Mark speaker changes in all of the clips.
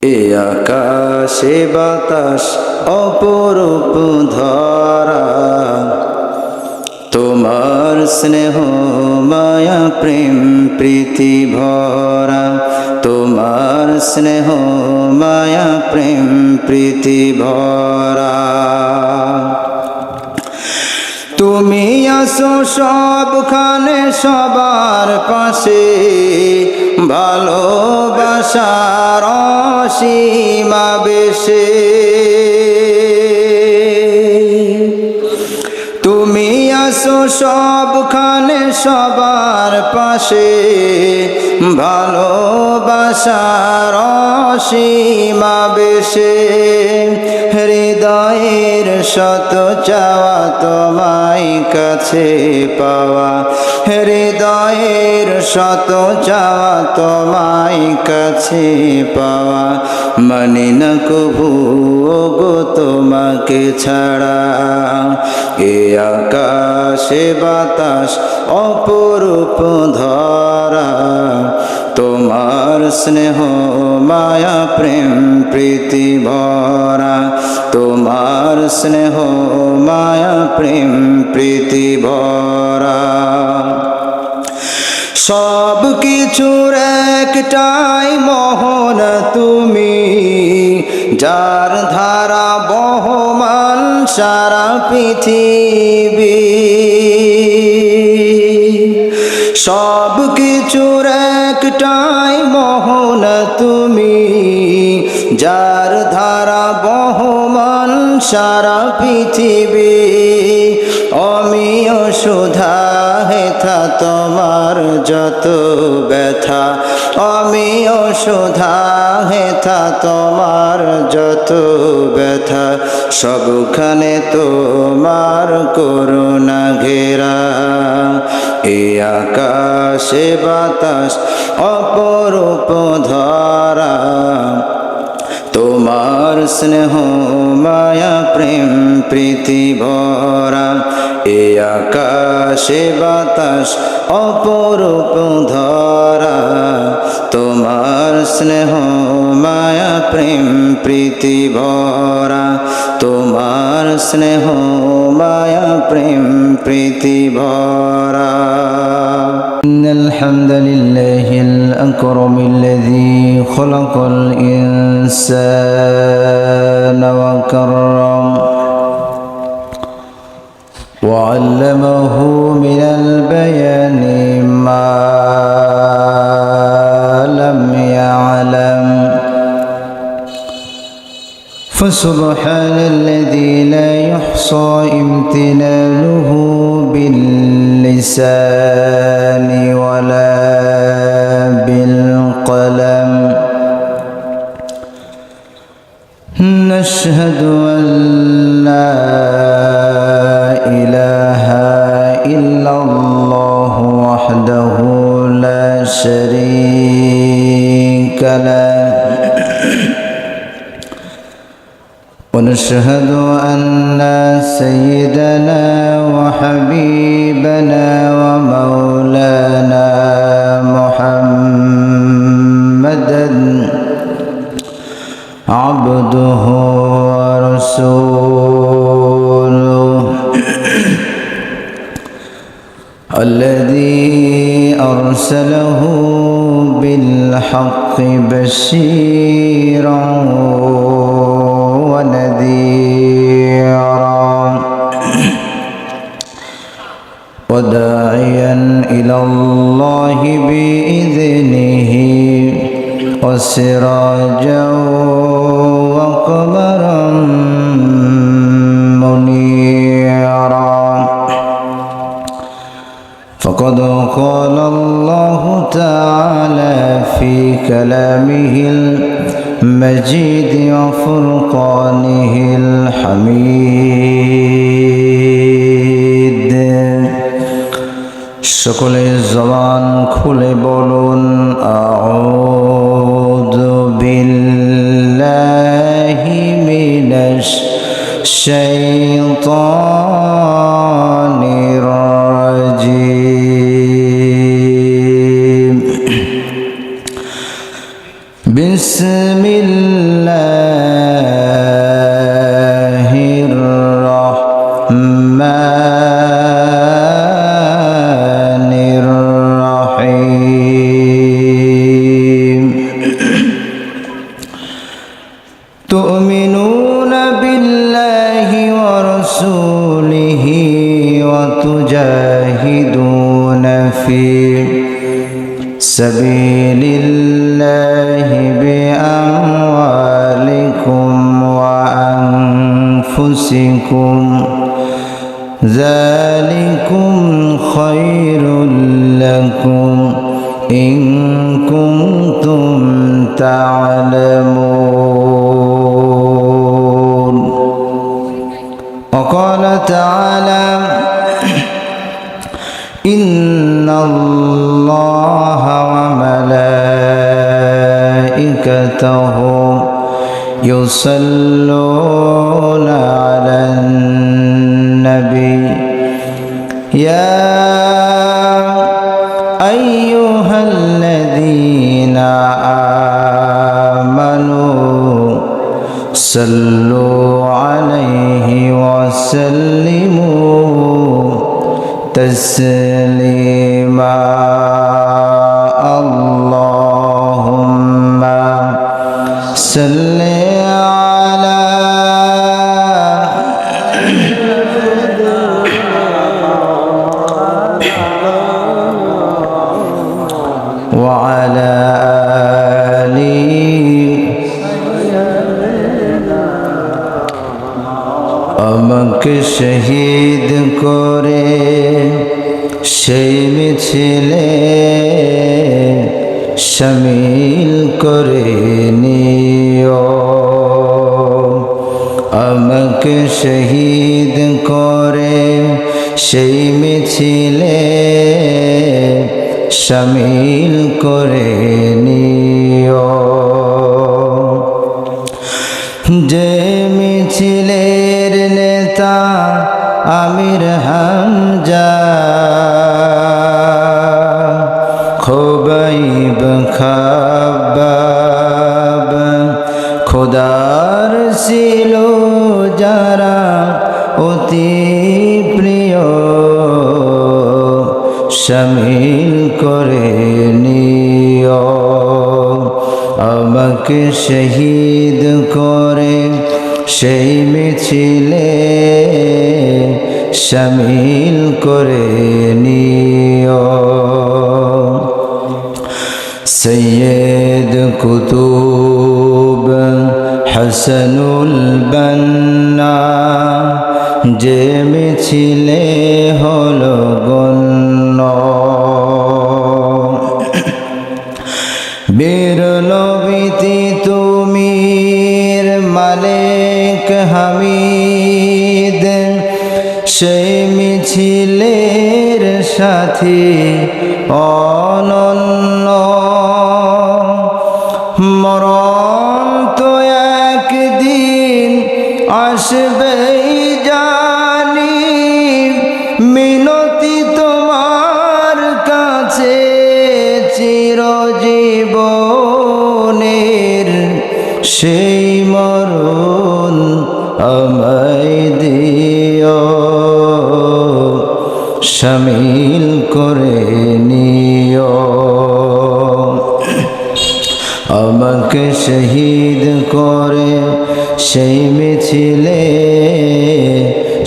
Speaker 1: এ আকাশে বাতাস অপরূপ ধরা, তোমার স্নেহ মায়া প্রেম প্রীতি ভরা, তোমার স্নেহ মায়া প্রেম প্রীতি ভরা। তুমি আসো সবখানে সবার পাশে, ভালোবাসার অসীমা বেশে। তুমি আসো সবখানে সবার পাশে, ভালোবাসার অসীমা বেশে। হৃদয়ের শত চাওয়া তোমায় কাছে পাওয়া, হৃদয়ের শত চাওয়া তোমায় কাছে পাওয়া। মানি না কভু গো তোমাকে ছাড়া, এ আকাশে বাতাস অপরূপ ধরা, তোমার স্নেহ মায়া প্রেম প্রীতি ভরা, তোমার স্নেহ মায়া প্রেম প্রীতি ভরা। সব কিছুর একটাই মোহন তুমি, যার ধারা বহমান সারা পৃথিবী। সব কিছুর একটাই মোহন তুমি, যার ধারা বহমান সারা পৃথিবী। অমিয় সুধা হেথা তোমার যত ব্যথা, অমিয় সুধা হেথা তোমার যত ব্যথা। সবখানে তোমার করুণা ঘেরা, এ আকাশে বাতাস অপরূপ ধরা, তোমার স্নেহ মায়া প্রেম প্রীতি ভরা। এ আকাশে বাতাস অপরূপ ধরা, তোমার স্নেহ মায়া প্রেম প্রীতি ভরা, তোমার স্নেহ মায়া প্রেম প্রীতি ভরা। الحمد لله الأكرم الذي خلق الإنسان وكرم وعلمه من البيان ما لم يعلم. فسبحان الذي لا يحصى امتنانه باللسان ولا بالقلم. نشهد أن لا إله إلا الله وحده لا شريك له، ونشهد أن سيدنا وحبيبنا ومولانا محمدا عبده ورسوله الذي أرسله بالحق بشيرا ونذيرا وداعيا إلى الله بإذنه وسراجا وقمرا منيرا. فقد قال الله تعالى في كلامه المجيد وفرقانه الحميد. সকলে জবান খুলে বলুন আউযু বিল্লাহি মিনাশ শাইতানির রাজিম. বিসমিল্লাহ تؤمنون بالله ورسوله وتجاهدون في سبيل الله بأموالكم وأنفسكم ذلكم خير لكم إن كنتم تعلمون. وقال تعالى إن الله وملائكته يصلون على النبي يا أيها الذين آمنوا صلوا عليه وسلموا تسليما. اللهم صل على وعلى آله আমাকে শহীদ করে সেই মিছিলে শামিল করে নিও। আমাকে শহীদ করে সেই মিছিলে শামিল করে নিও। যে মিছিলের নেতা আমির হামজা খুবাইব খাব্বাব খোদার ছিল যারা অতি প্রিয় শামিল করে নিও। আমাকে শহীদ করে সেই মিছিলে শামিল করে নিও। সৈয়দ কুতুব হাসানুল বান্না যে মিছিলে হলো গণ্য। বীর নবীতি তুমির মালিক হামিদ সেই মিছিলের সাথী অনন্য। মরণ তো একদিন আসবেই জানি, মিনতি তোমার কাছে চিরজীবনের সেই মরণ আমায় দিও শামিল করে নিও। আমাকে শহীদ করে সেই মিছিলে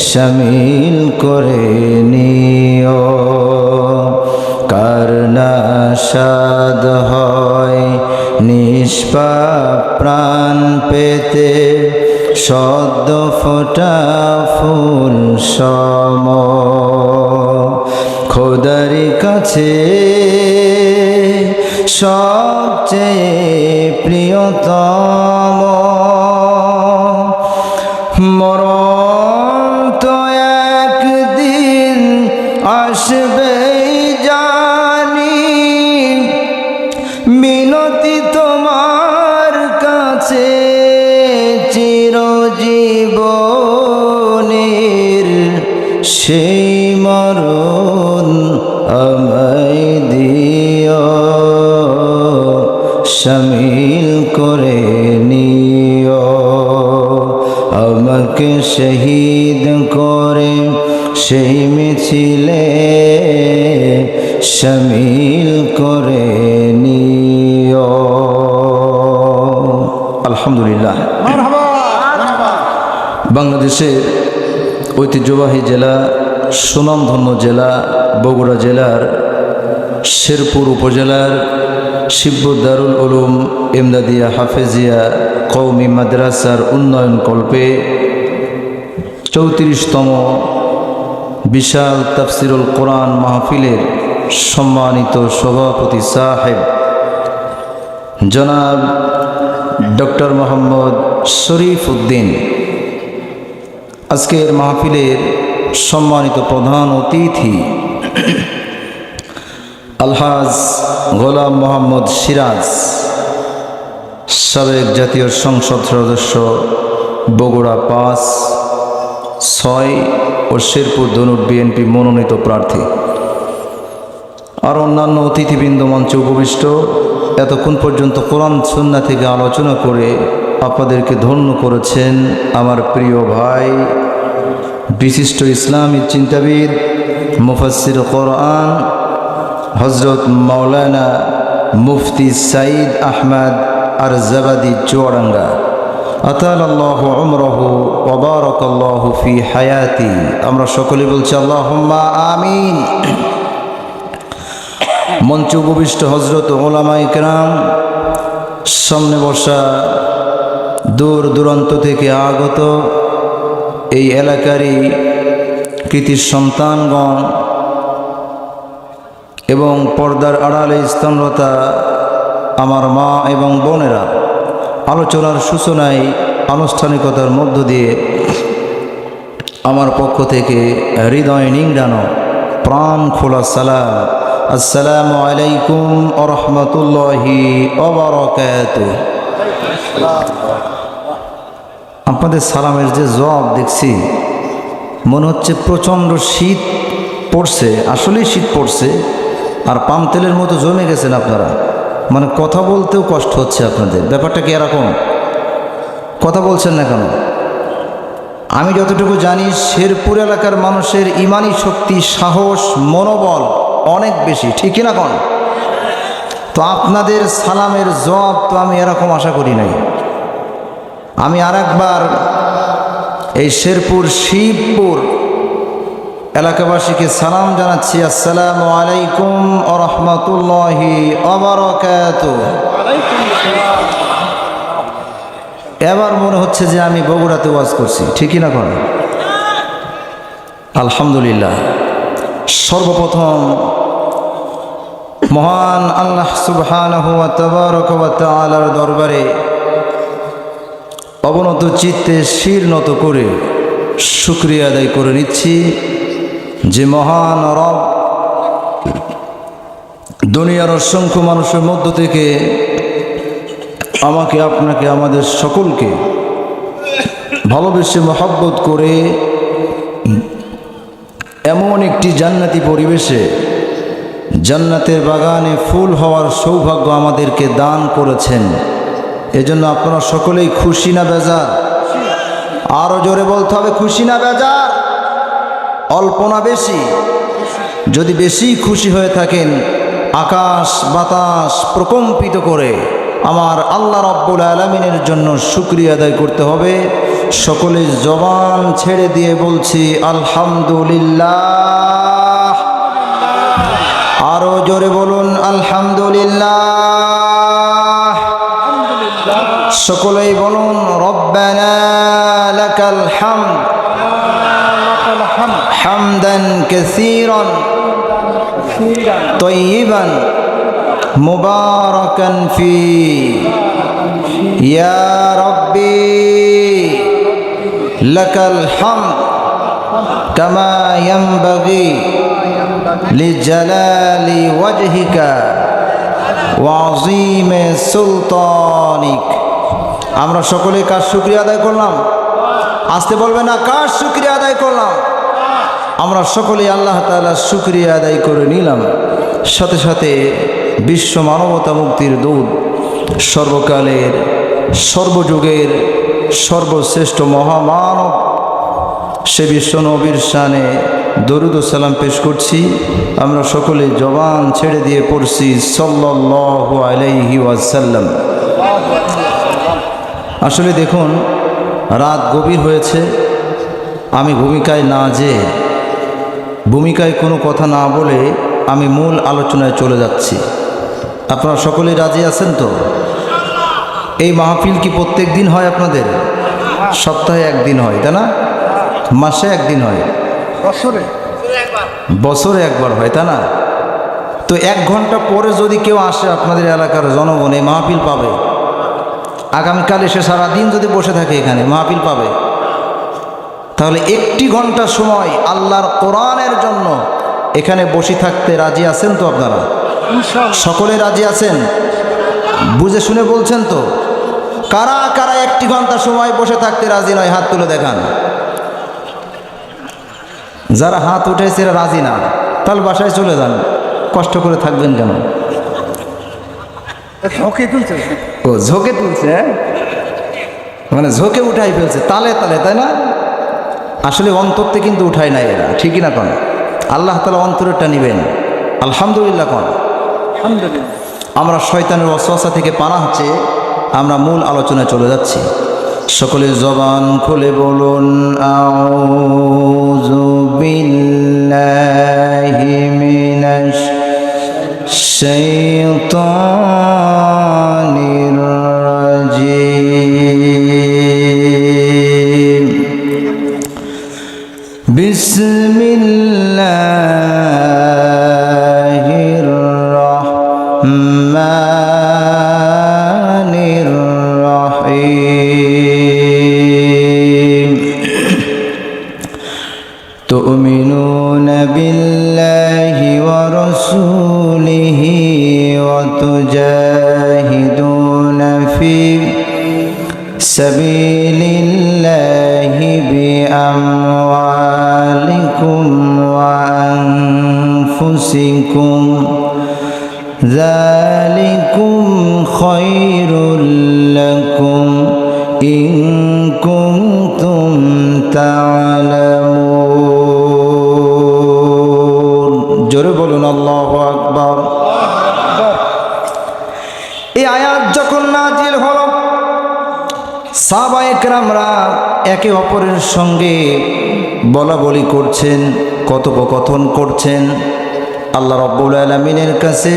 Speaker 1: শামিল করে নিও। কার না সাদ হয় নিষ্পাপ প্রাণ পেতে সদ্য ফোটা ফুল সম খোদার কাছে সবচেয়ে প্রিয়তম। মরণ তো একদিন আসবে জানি, মিনতি তোমার কাছে চিরজীবনের সেই মরণ আমায় দিও শামিল করে নিও। আমাকে শহীদ করে সেই মিছিলে শামিল করে নিও। আলহামদুলিল্লাহ।
Speaker 2: বাংলাদেশের ঐতিহ্যবাহী জেলা, সুনামধন্য জেলা বগুড়া জেলার শেরপুর উপজেলার শিবপুর দারুল উলুম ইমদাদিয়া হাফেজিয়া কওমি মাদ্রাসার উন্নয়ন কল্পে 34তম বিশাল তাফসিরুল কোরআন মাহফিলের সম্মানিত সভাপতি সাহেব জনাব ডক্টর মোহাম্মদ শরীফ উদ্দিন, আজকের মাহফিলের সম্মানিত প্রধান অতিথি আলহাজ গোলাম মোহাম্মদ সিরাজ, সাবেক জাতীয় সংসদ সদস্য, বগুড়া 5, 6 ও শেরপুর ধনুর বিএনপি মনোনীত প্রার্থী, আর অন্যান্য অতিথিবৃন্দ মঞ্চে উপবিষ্ট, এতক্ষণ পর্যন্ত কোরআন সুন্নাহ থেকে আলোচনা করে আপনাদেরকে ধন্য করেছেন আমার প্রিয় ভাই, বিশিষ্ট ইসলামী চিন্তাবিদ, মুফাসসির কোরআন হযরত মাওলানা মুফতি সাঈদ আহমদ আরজাবাদি চুয়াডাঙ্গা, আতালাল্লাহু উমরাহু ওয়া বারাকাল্লাহু ফি হায়াতি। আমরা সকলে বলছি আল্লাহুম্মা আমিন। মঞ্চে উপবিষ্ট হযরত উলামায়ে কেরাম, সামনে বসা দূর দূরান্ত থেকে আগত এই এলাকারই কৃতি সন্তানগণ এবং পর্দার আড়ালে স্থানরতা আমার মা এবং বোনেরা, আলোচনার সূচনায় আনুষ্ঠানিকতার মধ্য দিয়ে আমার পক্ষ থেকে হৃদয় নিংড়ানো প্রাণ খোলা সালাম, আসসালামু আলাইকুম ওয়া রাহমাতুল্লাহি ওয়া বারাকাতুহু। আপনাদের সালামের যে জবাব দেখছি, মনে হচ্ছে প্রচণ্ড শীত পড়ছে, আসলেই শীত পড়ছে, আর পাম তেলের মতো জমে গেছেন আপনারা, মানে কথা বলতেও কষ্ট হচ্ছে আপনাদের। ব্যাপারটা কি এরকম? কথা বলছেন না কেন? আমি যতটুকু জানি শেরপুর এলাকার মানুষের ইমানি শক্তি, সাহস, মনোবল অনেক বেশি, ঠিক না কোন? তো আপনাদের সালামের জবাব তো আমি এরকম আশা করি নাই। আমি আরেকবার এই শেরপুর শিবপুর এলাকাবাসীকে সালাম জানাচ্ছি, আসসালামু আলাইকুম ওয়া রাহমাতুল্লাহি ওয়া বারাকাতুহু। এবার মনে হচ্ছে যে আমি বগুড়াতে ওয়াজ করছি, ঠিকই না কোন? আলহামদুলিল্লাহ। সর্বপ্রথম মহান আল্লাহ সুবহানাহু ওয়া তাবারাকা ওয়া তাআলার দরবারে অবনত চিত্তে শির নত করে শুকরিয়া আদায় করে নিচ্ছি যে মহান রব দুনিয়ার অসংখ্য মানুষের মধ্য থেকে আমাকে, আপনাকে, আমাদের সকলকে ভালোবেসে মহব্বত করে এমন একটি জান্নাতি পরিবেশে জান্নাতের বাগানে ফুল হওয়ার সৌভাগ্য আমাদেরকে দান করেছেন। এজন্য আপনারা সকলেই খুশি না বেজার? আরো জোরে বলতে হবে, খুশি না বেজার? অল্প না বেশি? যদি বেশি খুশি হয়ে থাকেন, আকাশ বাতাস প্রকম্পিত করে আমার আল্লাহ রাব্বুল আলামিনের জন্য শুকরিয়া আদায় করতে হবে। সকলে জবান ছেড়ে দিয়ে বলছি আলহামদুলিল্লাহ। আরো জোরে বলুন আলহামদুলিল্লাহ। সকলেই বলুন রব্বানা লাকাল হামদ হামদান কাসীরান তাইয়িবান মুবারাকান ফি ইয়া রাব্বি লাকাল হামদ কামা ইয়ানবাগি লিজালালি ওয়াজহিকা ওয়া আযীমি সুলতানিক। আমরা সকলে কার শুকরিয়া আদায় করলাম? আসতে বলবে না, কার শুকরিয়া আদায় করলাম? আমরা সকলেই আল্লাহ তাআলার শুকরিয়া আদায় করে নিলাম। সাথে সাথে বিশ্ব মানবতা মুক্তির দূত, সর্বকালের সর্বযুগের সর্বশ্রেষ্ঠ মহামানব সে বিশ্ব নবীর শানে দরুদ ও সালাম পেশ করছি। আমরা সকলে জবান ছেড়ে দিয়ে পড়ছি সাল্লাল্লাহু আলাইহি ওয়াসাল্লাম। আসলে দেখুন, রাত গভীর হয়েছে, আমি ভূমিকায় না যেয়ে ভূমিকায় কোনো কথা না বলে আমি মূল আলোচনায় চলে যাচ্ছি। আপনারা সকলেই রাজি আছেন তো? এই মাহফিল কি প্রত্যেক দিন হয় আপনাদের? সপ্তাহে একদিন হয়, তাই না? মাসে একদিন হয়, বছরে একবার হয়, তাই না? তো 1 ঘন্টা পরে যদি কেউ আসে আপনাদের এলাকার জনগণ এই মাহফিল পাবে। আগামীকাল এসে সারাদিন যদি বসে থাকে এখানে মাহফিল পাবে। তাহলে 1 ঘন্টা সময় আল্লাহর কোরআনের জন্য এখানে বসে থাকতে রাজি আছেন তো আপনারা? সকলে রাজি আছেন? বুঝে শুনে বলছেন তো? কারা কারা 1 ঘন্টা সময় বসে থাকতে রাজি নয় হাত তুলে দেখান। যারা হাত উঠেছে এরা রাজি না, তাহলে বাসায় চলে যান, কষ্ট করে থাকবেন কেন? ও ঝোঁকে তুলছে, মানে ঝোঁকে উঠাই ফেলছে তালে তালে, তাই না? আসলে অন্তরতে কিন্তু উঠায় নাই এরা, ঠিকই না? কোন আল্লাহ তাআলা অন্তরেরটা নিবেন। আলহামদুলিল্লাহ। কোন আমরা শয়তানের ওয়াসওয়াসা থেকে পানাহ চেয়ে আমরা মূল আলোচনায় চলে যাচ্ছি। সকলে জবান খুলে বলুন আউযু বিল্লাহি মিনাশ শাইতানির রাজিম। বিসমিল্লাহির রাহমানির রাহিম। তুমিনুনা বিল্লাহি ওয়া রাসূলিহি ওয়া তুজাহিদুনা ফি সাবিলিল্লাহি বিআমওয়ালিকুম ওয়া আনফুসিকুম যালিকুম খায়রুল লাকুম ইন কুনতুম তা'লামুন। জোরে বলুন আল্লাহু আকবার। এই আয়াত যখন নাজিল হলো, সাহাবায়ে কেরামরা একে অপরের সঙ্গে বলা বলি করছেন, কথোপকথন করছেন। আল্লাহ রাব্বুল আলামিনের কাছে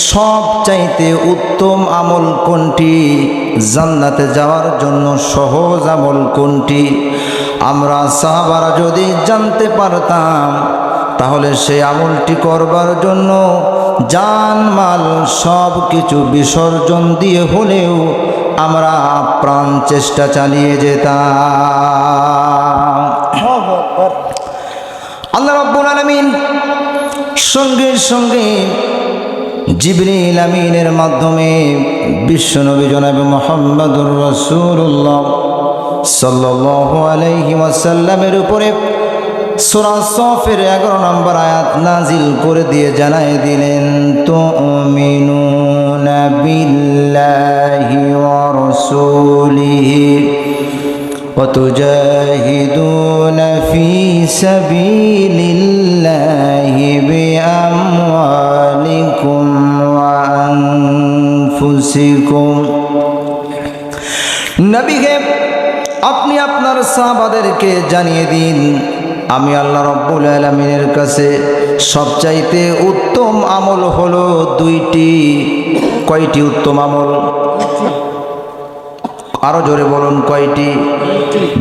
Speaker 2: সবচাইতে উত্তম আমল কোনটি, জান্নাতে যাওয়ার জন্য সহজ আমল কোনটি, আমরা সাহাবারা যদি জানতে পারতাম তাহলে সেই আমলটি করবার জন্য জান মাল সব কিছু বিসর্জন দিয়ে হলেও আমরা প্রাণ চেষ্টা চালিয়ে যেতাম। আল্লাহ রাব্বুল আলামিন সঙ্গে সঙ্গে জিবরিল আমিনের মাধ্যমে বিশ্বনবী জনাবে মুহাম্মদুর রাসূলুল্লাহ সাল্লাল্লাহু আলাইহি ওয়াসাল্লামের উপরে সূরা সফের 11 নম্বর আয়াত নাজিল করে দিয়ে জানায় দিলেন, তুমিনুনা বিল্লাহি ওয়া রাসূলিহি ওয়া তুজাহিদুনা ফি সাবিলিল্লাহি বিআমওয়ালিকুম ওয়া আনফুসিকুম। নবী হে, আপনি আপনার সাহাবাদেরকে জানিয়ে দিন, আমি আল্লাহ রাব্বুল আলামিনের কাছে সবচাইতে উত্তম আমল হলো 2টি। কয়টি উত্তম আমল? আরো জোরে বলুন, কয়টি?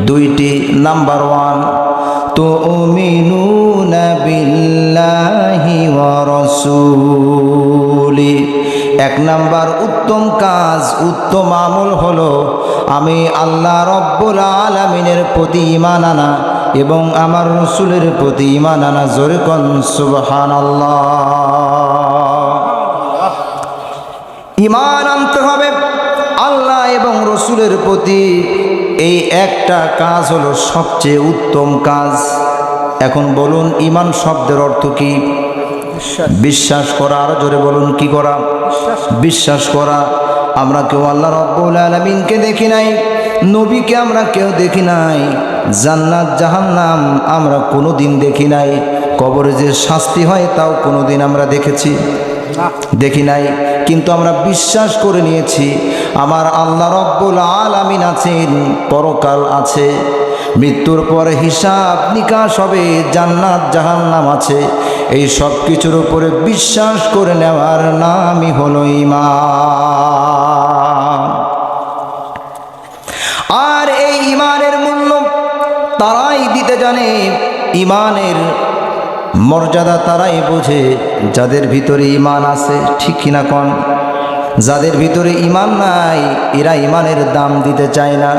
Speaker 2: 2টি। নাম্বার 1, তুমিনুনা বিল্লাহি ওয়া রাসূলি। 1 নাম্বার উত্তম কাজ, উত্তম আমল হলো আমি আল্লাহ রাব্বুল আলামিনের প্রতি ঈমান আনা এবং আমার রাসূলের প্রতি ঈমান আনা। জোরে কোন সুবহানাল্লাহ। ঈমান আনতে হবে আল্লাহ এবং রাসূলের প্রতি। এই একটা কাজ হলো সবচেয়ে উত্তম কাজ। এখন বলুন, ঈমান শব্দের অর্থ কি? বিশ্বাস করা। আরো জোরে বলুন, কি করা? বিশ্বাস করা। আমরা কেউ আল্লাহ রাব্বুল আলামিনকে দেখি নাই, নবীকে আমরা কেউ দেখি নাই, জান্নাত জাহান্নাম আমরা কোনোদিন দেখি নাই, কবরে যে শাস্তি হয় তাও কোনোদিন আমরা দেখেছি? দেখি নাই, কিন্তু আমরা বিশ্বাস করে নিয়েছি আমার আল্লাহ রব্বুল আলামিন আছেন, পরকাল আছে, মৃত্যুর পরে হিসাব নিকাশ হবে, জান্নাত জাহান্নাম আছে। এই সব কিছুর উপরে বিশ্বাস করে নেওয়ার নামই হলো ঈমান। আর এই ঈমানের মূল্য তারাই দিতে জানে, ঈমানের মর্যাদা তারাই বোঝে যাদের ভিতরে ঈমান আছে, ঠিক কিনা কোন? যাদের ভিতরে ঈমান নাই এরা ঈমানের দাম দিতে চায় না।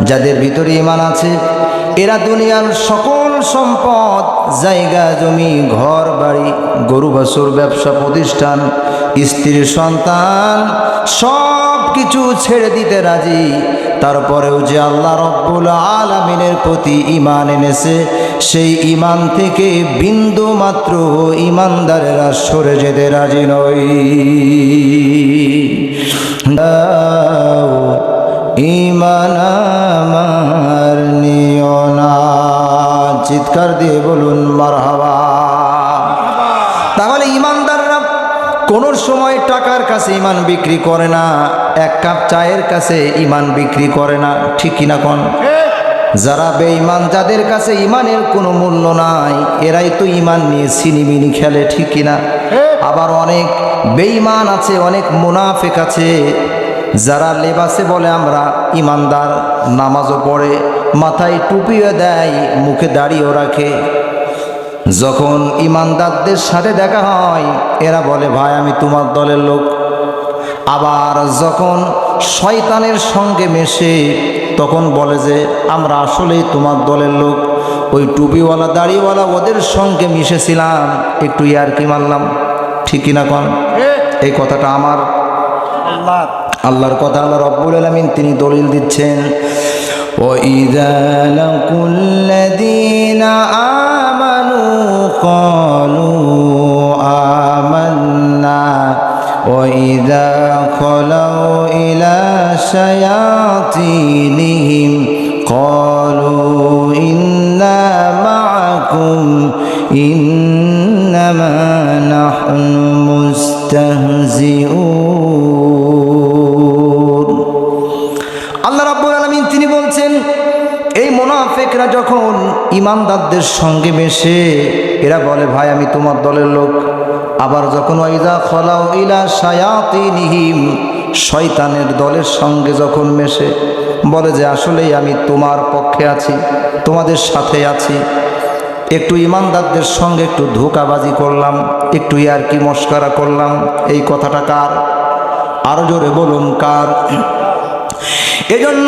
Speaker 2: যাদের ভিতরে ঈমান আছে এরা দুনিয়ার সকল সম্পদ, জায়গা জমি, ঘর বাড়ি, গরু বাছুর, ব্যবসা প্রতিষ্ঠান, স্ত্রী সন্তান সব কিছু ছেড়ে দিতে রাজি। তারপরেও যে আল্লাহ রব্বুল আলামিনের প্রতি ঈমান এনেছে, সেই ঈমান থেকে বিন্দু মাত্র ঈমানদারেরা সরে যেতে রাজি নয়। ঈমান আমার নিও না, চিৎকার দিয়ে বলুন মারহাবা। তাহলে ঈমানদাররা কোনো সময় টাকার কাছে ঈমান বিক্রি করে না, এক কাপ চায়ের কাছে ঈমান বিক্রি করে না, ঠিক কিনা কোন? যারা বেঈমান, যাদের কাছে ঈমানের কোনো মূল্য নাই, এরাই তো ঈমান নিয়ে ছিনিমিনি খেলে, ঠিক কিনা? আবার অনেক বেঈমান আছে, অনেক মুনাফিক আছে, যারা লেবাসে বলে আমরা ঈমানদার, নামাজও পড়ে, মাথায় টুপিও দেয়, মুখে দাড়িও রাখে। যখন ঈমানদারদের সাথে দেখা হয় এরা বলে ভাই আমি তোমার দলের লোক। আবার যখন শয়তানের সঙ্গে মেশে তখন বলে যে আমরা আসলেই তোমার দলের লোক, ওই টুপিওয়ালা দাড়িওয়ালা ওদের সঙ্গে মিশেছিলাম, একটু ইয়ারকি মারলাম, ঠিক কিনা কোন? এই কথাটা আমার আল্লাহর কথা, আল্লাহ রব্বুল আলামিন তিনি দলিল দিচ্ছেন, وَإِذَا لَقُوا الَّذِينَ آمَنُوا قَالُوا آمَنَّا وَإِذَا خَلَوْا إِلَى شَيَاطِينِهِمْ قَالُوا إِنَّا مَعَكُمْ إِنَّمَا نَحْنُ مُسْتَهْزِئُونَ। আল্লাহ রাব্বুল আলামিন তিনি বলছেন, এই মুনাফিকরা যখন ঈমানদারদের সঙ্গে মেশে এরা বলে ভাই আমি তোমার দলের লোক। আবার যখন ওয়াইজা খলাউ ইলা শায়াতিনিহিম, শয়তানের দলের সঙ্গে যখন মেশে বলে যে আসলেই আমি তোমার পক্ষে আছি, তোমাদের সাথে আছি। একটু ঈমানদারদের সঙ্গে একটু ধোঁকাবাজি করলাম, একটু ইয়ারকি মস্করা করলাম। এই কথাটা কার? আরো জোরে বলুন কার? এজন্য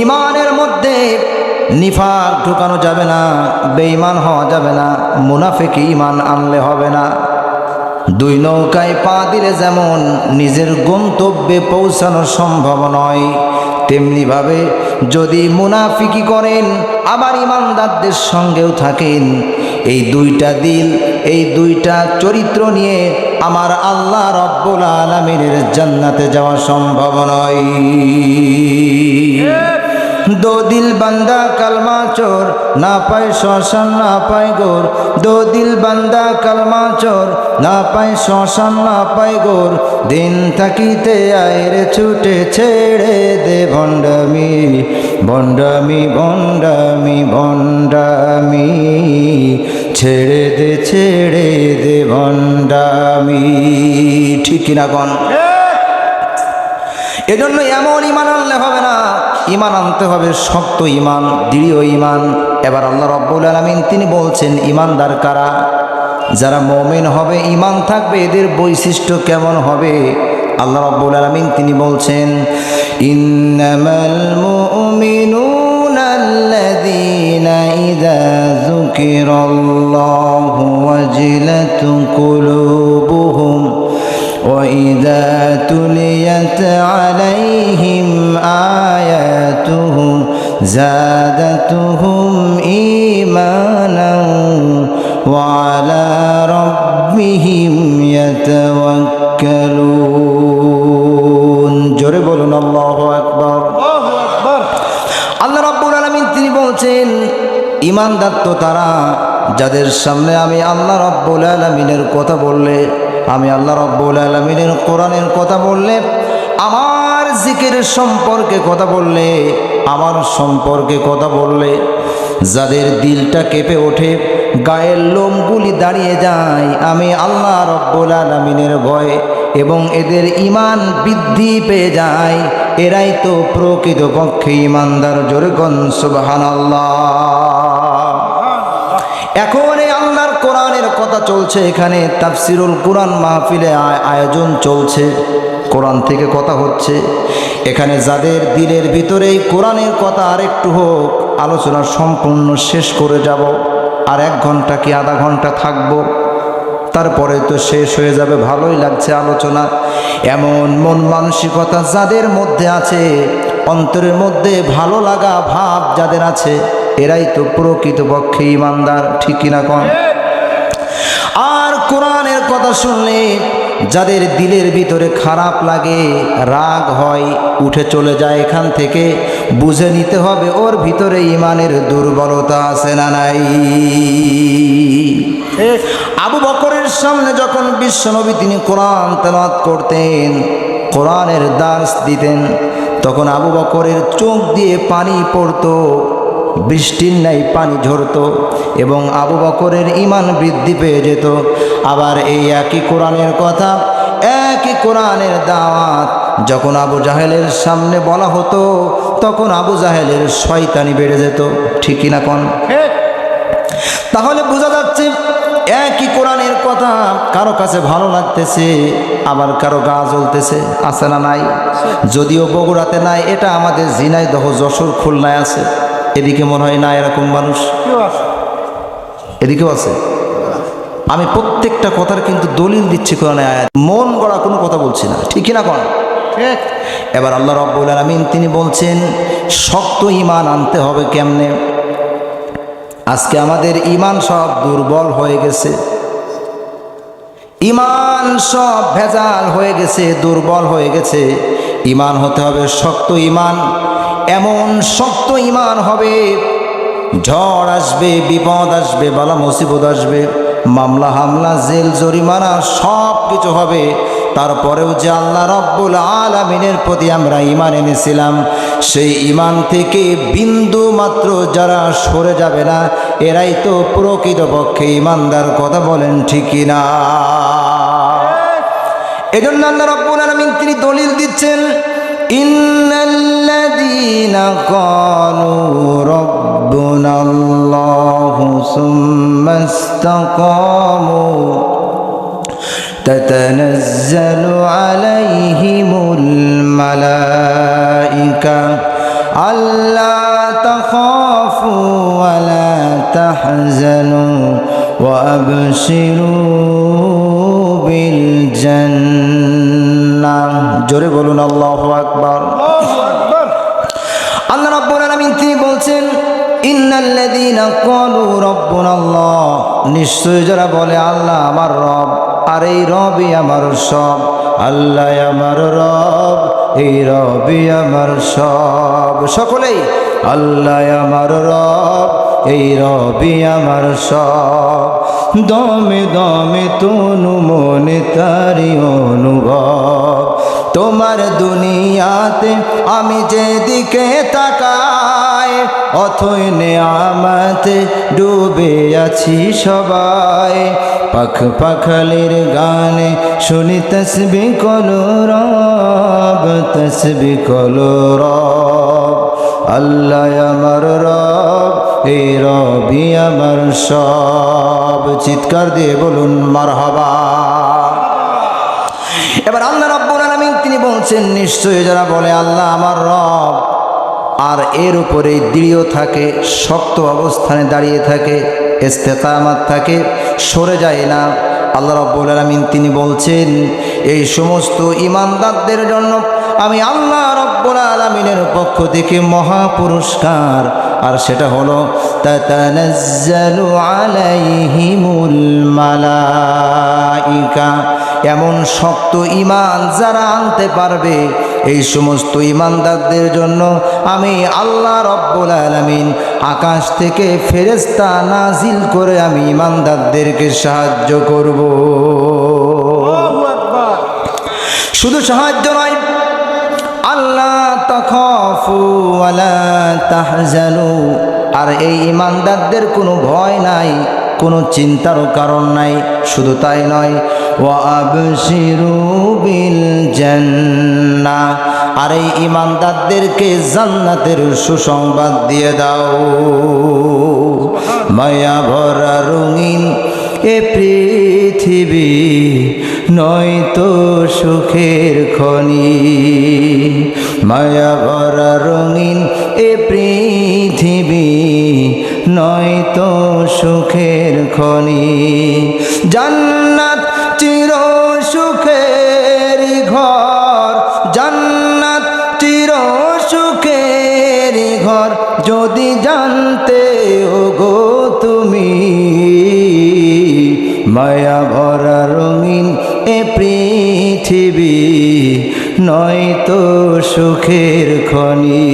Speaker 2: ঈমানের মধ্যে নিফাক ঢুকানো যাবে না, বেঈমান হওয়া যাবে না, মুনাফিক ঈমান আনলে হবে না। দুই নৌকায় পা দিলে যেমন নিজের গন্তব্যে পৌঁছানো সম্ভব নয়, তেমনিভাবে যদি মুনাফিকি করেন আবার ঈমানদারদের সঙ্গেও থাকেন, এই দুইটা দিল, এই দুইটা চরিত্র নিয়ে আমার আল্লাহ রব্বুল আলামিনের জান্নাতে যাওয়া সম্ভব নয়। दो दिल बंदा कलमा चोर ना पाए श्मशान ना पाए गोर, दो दिल बंदा कलमा चोर ना पाए श्मशान ना पाए गोर, दिन থাকিতে আইরে ছুটে ছেড়ে দে ভণ্ডামি ভণ্ডামি ভণ্ডামি ভণ্ডামি, ছেড়ে দে ভণ্ডামি, ঠিক কিনা কোন? এজন্য এমন ঈমান আনলে হবে না, ঈমান আনতে হবে শক্ত ঈমান, দৃঢ় ঈমান। এবার আল্লাহ রব্বুল আলামিন তিনি বলছেন ঈমানদার কারা? যারা মুমিন হবে, ঈমান থাকবে, এদের বৈশিষ্ট্য কেমন হবে? আল্লাহ রব্বুল আলামিন তিনি বলছেন ইন্নামাল মুমিনুনা আল্লাযীনা ইযা যুকিরাল্লাহু ওয়াজিলাত কুলুবুহুম وَإِذَا تُلِيَتْ عَلَيْهِمْ آيَاتُهُ زَادَتْهُمْ إِيمَانًا وَعَلَى رَبِّهِمْ يَتَوَكَّلُونَ। জোরে বলুন আল্লাহু আকবার। আল্লাহ রাব্বুল আলামিন তিনি বলছেন ঈমানদার তো তারা যাদের সামনে আমি আল্লাহ রাব্বুল আলামিনের কথা বললে আমি আল্লাহ রাব্বুল আলামিনের কোরআনের কথা বললে, আমার জিকিরের সম্পর্কে কথা বললে, আমার সম্পর্কে কথা বললে যাদের দিলটা কেঁপে ওঠে, গায়ের লোমগুলি দাঁড়িয়ে যায়, আমি আল্লাহ রাব্বুল আলামিনের ভয়ে এবং এদের ঈমান বৃদ্ধি পেয়ে যায়, এরাই তো প্রকৃতপক্ষে ঈমানদার। জোরে কোন সুবহানাল্লাহ। এখন এই আল্লাহর কোরআনের কথা চলছে, এখানে তাফসিরুল কোরআন মাহফিলে আয়োজন চলছে, কোরআন থেকে কথা হচ্ছে। এখানে যাদের দিলের ভিতরে এই কোরআনের কথা আরেকটু হোক, আলোচনা সম্পূর্ণ শেষ করে যাব। আর 1 ঘন্টা কি আধা ঘন্টা থাকবো, তারপরে তো শেষ হয়ে যাবে। ভালোই লাগছে আলোচনা। এমন মন মানসিকতা যাদের মধ্যে আছে, অন্তরের মধ্যে ভালো লাগা ভাব যাদের আছে, এরাই তো প্রকৃতপক্ষে ঈমানদার। ঠিক কিনা কোন? আর কোরআনের কথা শুনলে যাদের দিলের ভিতরে খারাপ লাগে, রাগ হয়, উঠে চলে যায় এখান থেকে, বুঝে নিতে হবে ওর ভিতরে ঈমানের দুর্বলতা আছে না নাই। আবু বকরের সামনে যখন বিশ্বনবী তিনি কোরআন তেলাওয়াত করতেন, কোরআনের দার্স দিতেন, তখন আবু বকরের চোখ দিয়ে পানি পড়তো, বৃষ্টির ন্যায় পানি ঝরতো এবং আবু বকরের ঈমান বৃদ্ধি পেয়ে যেত। আবার এই একই কোরআনের কথা, একই কোরআনের দাওয়াত যখন আবু জাহেলের সামনে বলা হতো, তখন আবু জাহেলের শয়তানি বেড়ে যেত। ঠিক কিনা কোন? তাহলে বোঝা যাচ্ছে একই কোরআনের কথা কারো কাছে ভালো লাগতেছে, আবার কারো গা জ্বলতেছে। আছে না নাই? যদিও বগুড়াতে নাই, এটা আমাদের ঝিনাইদহ, যশোর, খুলনায় আছে। এদিকে মনে হয় না এরকম মানুষ, এদিকেও আছে। আমি প্রত্যেকটা কথার কিন্তু দলিল দিচ্ছি কোরআনে আয়াত, মন গড়া কোনো কথা বলছি না। ঠিক না কোন? এবার আল্লাহ রাব্বুল আলামিন তিনি বলছেন শক্ত ঈমান আনতে হবে কেমনে। আজকে আমাদের ঈমান সব দুর্বল হয়ে গেছে, ঈমান সব ভেজাল হয়ে গেছে, দুর্বল হয়ে গেছে। ঈমান হতে হবে শক্ত ঈমান, এমন শক্ত ঈমান হবে, ঝড় আসবে, বিপদ আসবে, বালা মুসিবত আসবে, মামলা হামলা, জেল জরিমানা সব কিছু হবে, তারপরেও যে আল্লাহ রাব্বুল আলামিনের প্রতি আমরা ঈমান এনেছিলাম, সেই ঈমান থেকে বিন্দু মাত্র যারা সরে যাবে না, এরাই তো প্রকৃতপক্ষে ঈমানদার। কথা বলেন ঠিক কিনা? এজন্য আল্লাহ রাব্বুল আলামিন তিনি দলিল দিচ্ছেন, ইন্নাল্লাযীনা ক্বালু রাব্বুনাল্লাহু সুম্মা ইসতাকামু তাতানাজ্জালু আলাইহিমুল মালাইকা আল্লা তাখাফু ওয়া লা তাহজানু ওয়া আবশিরু বিল জান্নাহ। জোরে বলুন আল্লাহু আকবার। আল্লাহ রাব্বুল আলামিন তিনি বলছেন, ইন্নাল্লাযীনা ক্বালু রাব্বুনাল্লাহ, নিশ্চয় যারা বলে আল্লাহ আমার রব, আর এই রবই আমার সব, আল্লাহ আমার রব, এই রবই আমার সব। সকলেই আল্লাহ আমার রব, এই রবি আমার সব। দমে দমে তনু মনে তারি অনুভব, তোমার দুনিয়াতে আমি যেদিকে তাকাই, অথই নেয়ামতে ডুবে আছি সবাই। পাখ পাখালির গানে শুনি তসবিহ কলো রব, তসবিহ কলো রব, আল্লাহ আমার রব, এই রবি আমার সব। চিৎকার দিয়ে বলুন মারহাবা। এবার আল্লাহ রাব্বুল আলামিন তিনি বলছেন, নিশ্চয়ই যারা বলে আল্লাহ আমার রব, আর এর উপরে দৃঢ় থাকে, শক্ত অবস্থানে দাঁড়িয়ে থাকে, ইস্তেকামাত থাকে, সরে যায় না, আল্লাহ রাব্বুল আলামিন তিনি বলছেন এই সমস্ত ঈমানদারদের জন্য আমি আল্লাহ রাব্বুল আলামিনের পক্ষ থেকে মহা পুরস্কার, আর সেটা হলো তাতানাজ্জালু আলাইহিমুল মালাইকা। এমন শক্ত ঈমান যারা আনতে পারবে, এই সমস্ত ঈমানদারদের জন্য আমি আল্লাহ রাব্বুল আলামিন আকাশ থেকে ফেরেশতা নাজিল করে আমি ঈমানদারদেরকে সাহায্য করব। শুধু সাহায্য নয়, আল্লাহ তাখাফু ওয়ালা তাহজানু, আর এই ইমানদারদের কোনো ভয় নাই, কোনো চিন্তারও কারণ নাই। শুধু তাই নয়, ওয়া আবশিরু বিল জান্নাহ, আর এই ইমানদারদেরকে জান্নাতের সুসংবাদ দিয়ে দাও। মায়া ভরা রঙিন এ পৃথিবী নয়তো সুখের খনি, মায়া ভরা রঙিন এ পৃথিবী নয়তো সুখের খনি। জান্নাত চির সুখের ঘর, জান্নাত চির সুখের ঘর, যদি জানতে ওগো তুমি। মায়া ভরা রঙিন এ পৃথিবী নয়তো সুখের খনি।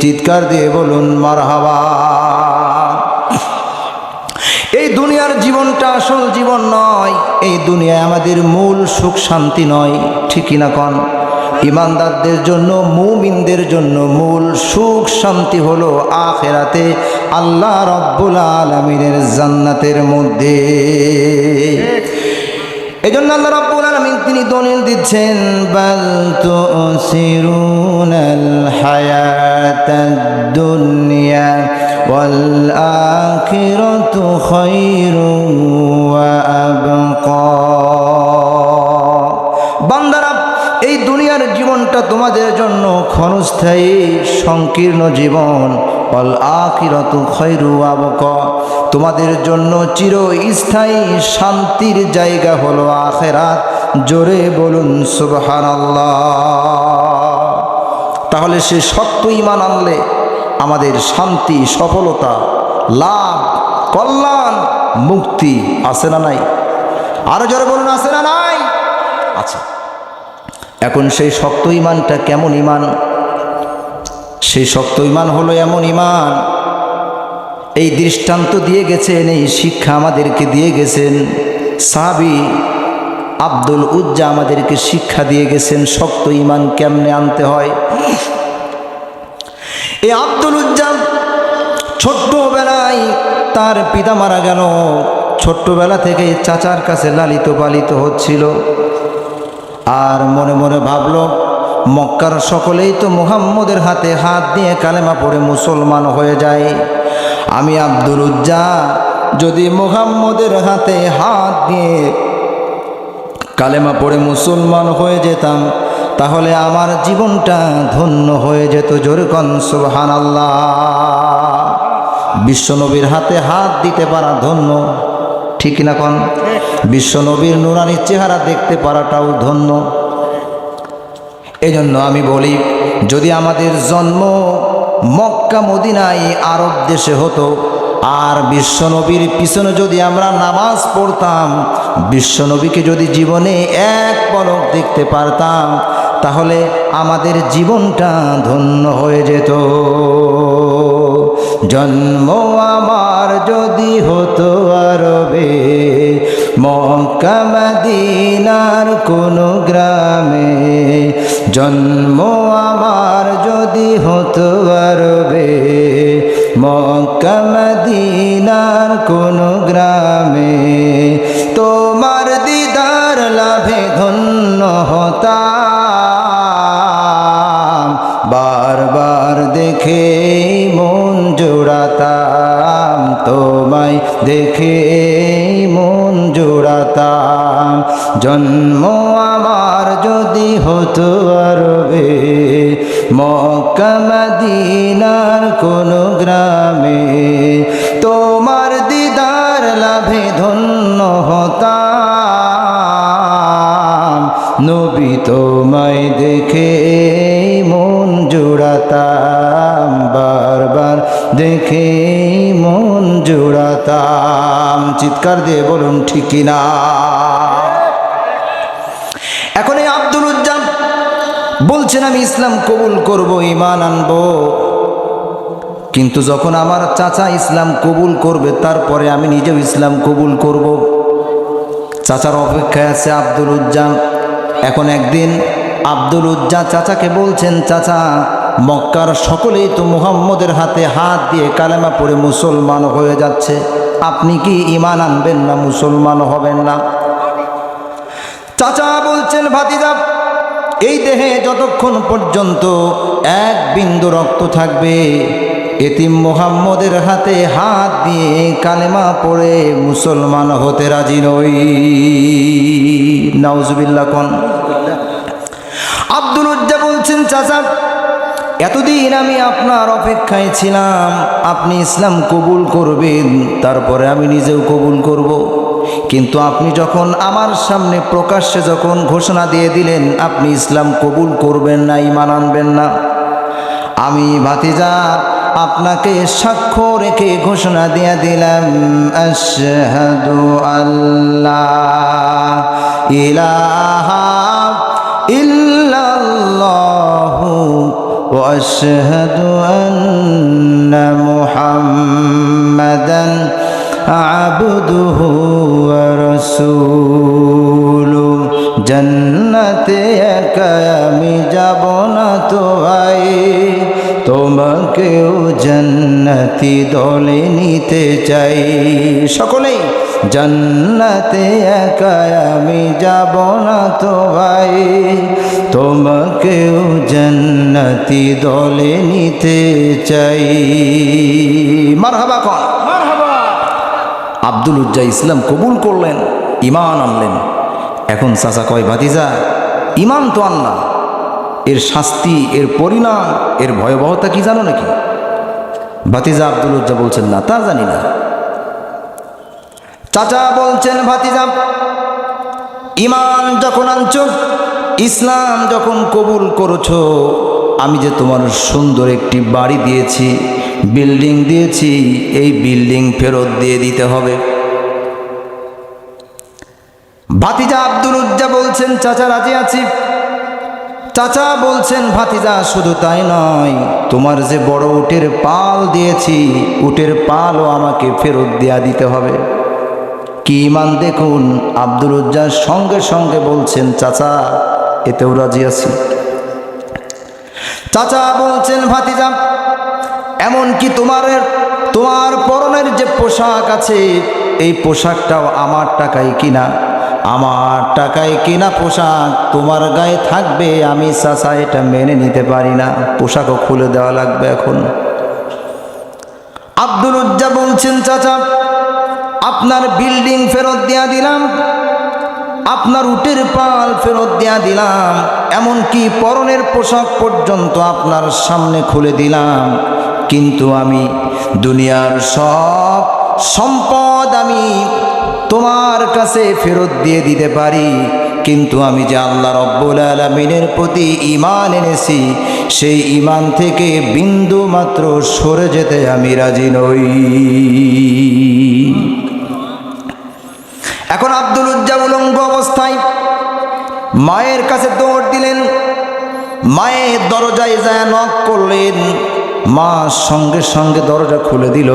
Speaker 2: চিৎকার দিয়ে বলুন মারহাবা। এই দুনিয়ার জীবনটা আসল জীবন নয়, এই দুনিয়ায় আমাদের মূল সুখ শান্তি নয়, ঠিকই না কন? ইমানদারদের জন্য, মুমিনদের জন্য মূল সুখ শান্তি হলো আখিরাতে আল্লাহ রাব্বুল আলামিনের জান্নাতের মধ্যে। এজন্য আল্লাহ রাব্বুল আলামিন তিনি দলিল দিচ্ছেন, বাল তুসিরুনাল হায়াতাদ দুনিয়া ওয়াল আখিরাতু খায়রুন ওয়া আবকা। বান্দারা, এই দুনিয়ার জীবনটা তোমাদের জন্য ক্ষণস্থায়ী সংকীর্ণ জীবন, ওয়াল আখিরাতু খায়রু ওয়া আবকা, তোমাদের জন্য চিরস্থায়ী শান্তির জায়গা হলো আখিরাত। জোরে বলুন সুবহানাল্লাহ। তাহলে সে সত্য ঈমান আনলে আমাদের শান্তি, সফলতা, লাভ, কল্যাণ, মুক্তি আছে না নাই? আরো জোরে বলুন আছে না নাই? আছে। এখন সেই শক্ত ঈমানটা কেমন ঈমান? সেই শক্ত ঈমান হলো এমন ঈমান, এই দৃষ্টান্ত দিয়ে গেছেন, এই শিক্ষা আমাদেরকে দিয়ে গেছেন সাহাবী আব্দুল উজ্জা, আমাদেরকে শিক্ষা দিয়ে গেছেন শক্ত ঈমান কেমনে আনতে হয়। এই আব্দুল উজ্জা ছোট্টবেলায় তার পিতা মারা গেল, ছোট্টবেলা থেকে চাচার কাছে লালিত পালিত হচ্ছিল, আর মনে মনে ভাবল মক্কার সকলেই তো মুহাম্মদের হাতে হাত দিয়ে কালেমা পড়ে মুসলমান হয়ে যায়, আমি আব্দুল উজ্জা যদি মুহাম্মদের হাতে হাত দিয়ে কালেমা পড়ে মুসলমান হয়ে যেতাম, তাহলে আমার জীবনটা ধন্য হয়ে যেত। জোরে কোন সুবহানাল্লাহ। বিশ্বনবীর হাতে হাত দিতে পারা ধন্য, ঠিক না কোন? বিশ্বনবীর নুরানি চেহারা দেখতে পারাটাও ধন্য। এজন্য আমি বলি, যদি আমাদের জন্ম মক্কা মদিনায় আরব দেশে হতো, আর বিশ্বনবীর পিছনে যদি আমরা নামাজ পড়তাম, বিশ্বনবীকে যদি জীবনে এক পলক দেখতে পারতাম, তাহলে আমাদের জীবনটা ধন্য হয়ে যেত। জন্ম আমার যদি হতো আরবে, মক্কা মদিনার কোনো গ্রামে, জন্ম আমার যদি হতো আরবে, মক্কা মদিনার কোনো গ্রামে, তোমার দিদার লাভে ধন্য হতাম, বারবার দেখে মন জোড়াতাম, তোমায় দেখে মন জোড়াতাম। জন্ম আমার যদি হতো আরবে, মক্কা মদিনার কোনো গ্রামে, তোমার দিদার লাভে ধন্য হতাম, নবী তোমায় দেখে মন জোড়াতাম, বারবার দেখে মন জোড়াতাম। চিৎকার দিয়ে বলুন ঠিক কিনা? এখন এই আব্দুল উজ্জা বলছেন আমি ইসলাম কবুল করব, ঈমান আনবো, কিন্তু যখন আমার চাচা ইসলাম কবুল করবে তারপরে আমি নিজেও ইসলাম কবুল করব। চাচার অপেক্ষায় আছে আব্দুল উজ্জা। এখন একদিন আব্দুল উজ্জা চাচাকে বলছেন, চাচা মক্কার সকলেই তো মুহাম্মদের হাতে হাত দিয়ে কালেমা পড়ে মুসলমান হয়ে যাচ্ছে, আপনি কি ঈমান আনবেন না, মুসলমান হবেন না? চাচা বলছেন, ভাতিজা এই দেহে যতক্ষণ পর্যন্ত এক বিন্দু রক্ত থাকবে এতিম মুহাম্মদের হাতে হাত দিয়ে কালেমা পড়ে মুসলমান হতে রাজি নই। নাউজুবিল্লাহ কোন। আব্দুল উজ্জা বলছেন, চাচা এতদিন আমি আপনার অপেক্ষায় ছিলাম, আপনি ইসলাম কবুল করবেন, তারপরে আমি নিজেও কবুল করব। কিন্তু আপনি যখন আমার সামনে প্রকাশ্যে যখন ঘোষণা দিয়ে দিলেন আপনি ইসলাম কবুল করবেন না, ঈমান আনবেন না, আমি ভাতিজা আপনাকে সাক্ষ্য রেখে ঘোষণা দিয়ে দিলাম, আশহাদু আল্লা ইলাহা ইল্লাল্লাহু ওয়া আশহাদু আন্না মুহাম্মাদান আবদুহু ওয়া রাসূলুহু। জান্নাতে একা আমি যাব না তো ভাই, তোমাকেও জান্নাতি দলে নিতে চাই। সকলেই জান্নাতে একা আমি যাব না তো ভাই, তোমাকেও জান্নাতি দলে নিতে চাই। মারহাবা কোন। আব্দুল উজ্জা ইসলাম কবুল করলেন, ঈমান আনলেন। এখন চাচা কয়, ভাতিজা ঈমান তো আনলা, এর শাস্তি, এর পরিণাম, এর ভয়াবহতা কি জানো নাকি? ভাতিজা আব্দুল উজ্জা বলছেন, না তা জানি না। চাচা বলছেন, ভাতিজা ঈমান যখন আনছো, ইসলাম যখন কবুল করেছো, আমি যে তোমার সুন্দর একটি বাড়ি দিয়েছি, বিল্ডিং দিয়েছি, এই বিল্ডিং ফেরত দিয়ে দিতে হবে। ভাতিজা আব্দুল উজ্জা বলছেন, চাচা রাজি আছি। চাচা বলছেন, ভাতিজা শুধু তাই নয়, তোমার যে বড় উটের পাল দিয়েছি, উটের পালও আমাকে ফেরত দেয়া দিতে হবে। কি ঈমান দেখুন। আব্দুল উজ্জা সঙ্গে সঙ্গে বলছেন, চাচা এতেও রাজি আছি। চাচা বলছেন, ভাতিজা এমনকি তোমার পরনের যে পোশাক আছে, এই পোশাকটাও আমার টাকায় কিনা, আমার টাকায় কিনা পোশাক তোমার গায়ে থাকবে, আমি চাচা এটা মেনে নিতে পারি না, পোশাকও খুলে দেওয়া লাগবে এখন। আব্দুল উজ্জা বলছেন, চাচা আপনার বিল্ডিং ফেরত দেয়া দিলাম, আপনার উটের পাল ফেরত দেয়া দিলাম, এমনকি পরনের পোশাক পর্যন্ত আপনার সামনে খুলে দিলাম, কিন্তু আমি দুনিয়ার সব সম্পদ আমি তোমার কাছে ফেরত দিয়ে দিতে পারি, কিন্তু আমি যে আল্লাহ রব্বুল আলামিনের প্রতি ঈমান এনেছি, সেই ঈমান থেকে বিন্দু মাত্র সরে যেতে আমি রাজি নই। এখন আব্দুল উজ্জা উলঙ্গ অবস্থায় মায়ের কাছে দৌড় দিলেন, মায়ের দরজায় যায় নক করলেন, মা সঙ্গে সঙ্গে দরজা খুলে দিল।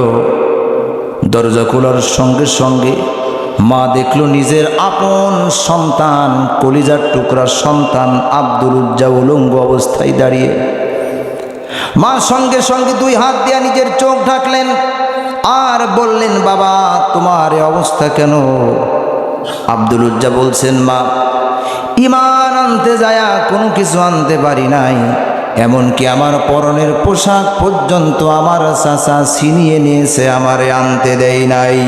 Speaker 2: দরজা খোলার সঙ্গে সঙ্গে মা দেখল নিজের আপন সন্তান, কলিজার টুকরা সন্তান আব্দুল উজ্জা উলঙ্গ অবস্থায় দাঁড়িয়ে। মা সঙ্গে সঙ্গে দুই হাত দিয়ে নিজের চোখ ঢাকলেন আর বললেন, বাবা তোমার এই অবস্থা কেন? আব্দুল উজ্জা বলছেন, মা ঈমান আনতে যায়া কোনো কিছু আনতে পারি নাই, এমনকি আমার পরনের পোশাক পর্যন্ত আমার চাচা ছিনিয়ে নিয়েছে, আমারে আনতে দেয় নাই।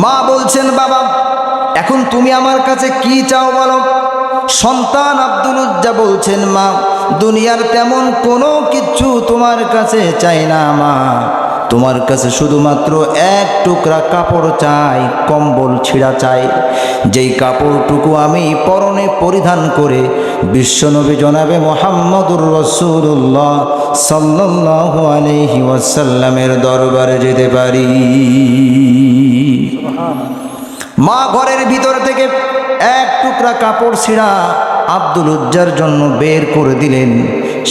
Speaker 2: মা বলছেন, বাবা এখন তুমি আমার কাছে কি চাও বলো? সন্তান আব্দুল উজ্জা বলছেন, মা দুনিয়ার তেমন কোনো কিছু তোমার কাছে চাই না মা, তোমার কাছে শুধুমাত্র এক টুকরা কাপড় চাই, কম্বল ছিঁড়া চাই, যেই কাপড়টুকু আমি পরনে পরিধান করে বিশ্বনবী জনাবে মুহাম্মদুর রাসূলুল্লাহ সাল্লাল্লাহু আলাইহি ওয়াসাল্লামের দরবারে যেতে পারি। মা ঘরের ভিতর থেকে এক টুকরা কাপড় ছিঁড়া আব্দুল উজ্জার জন্য বের করে দিলেন।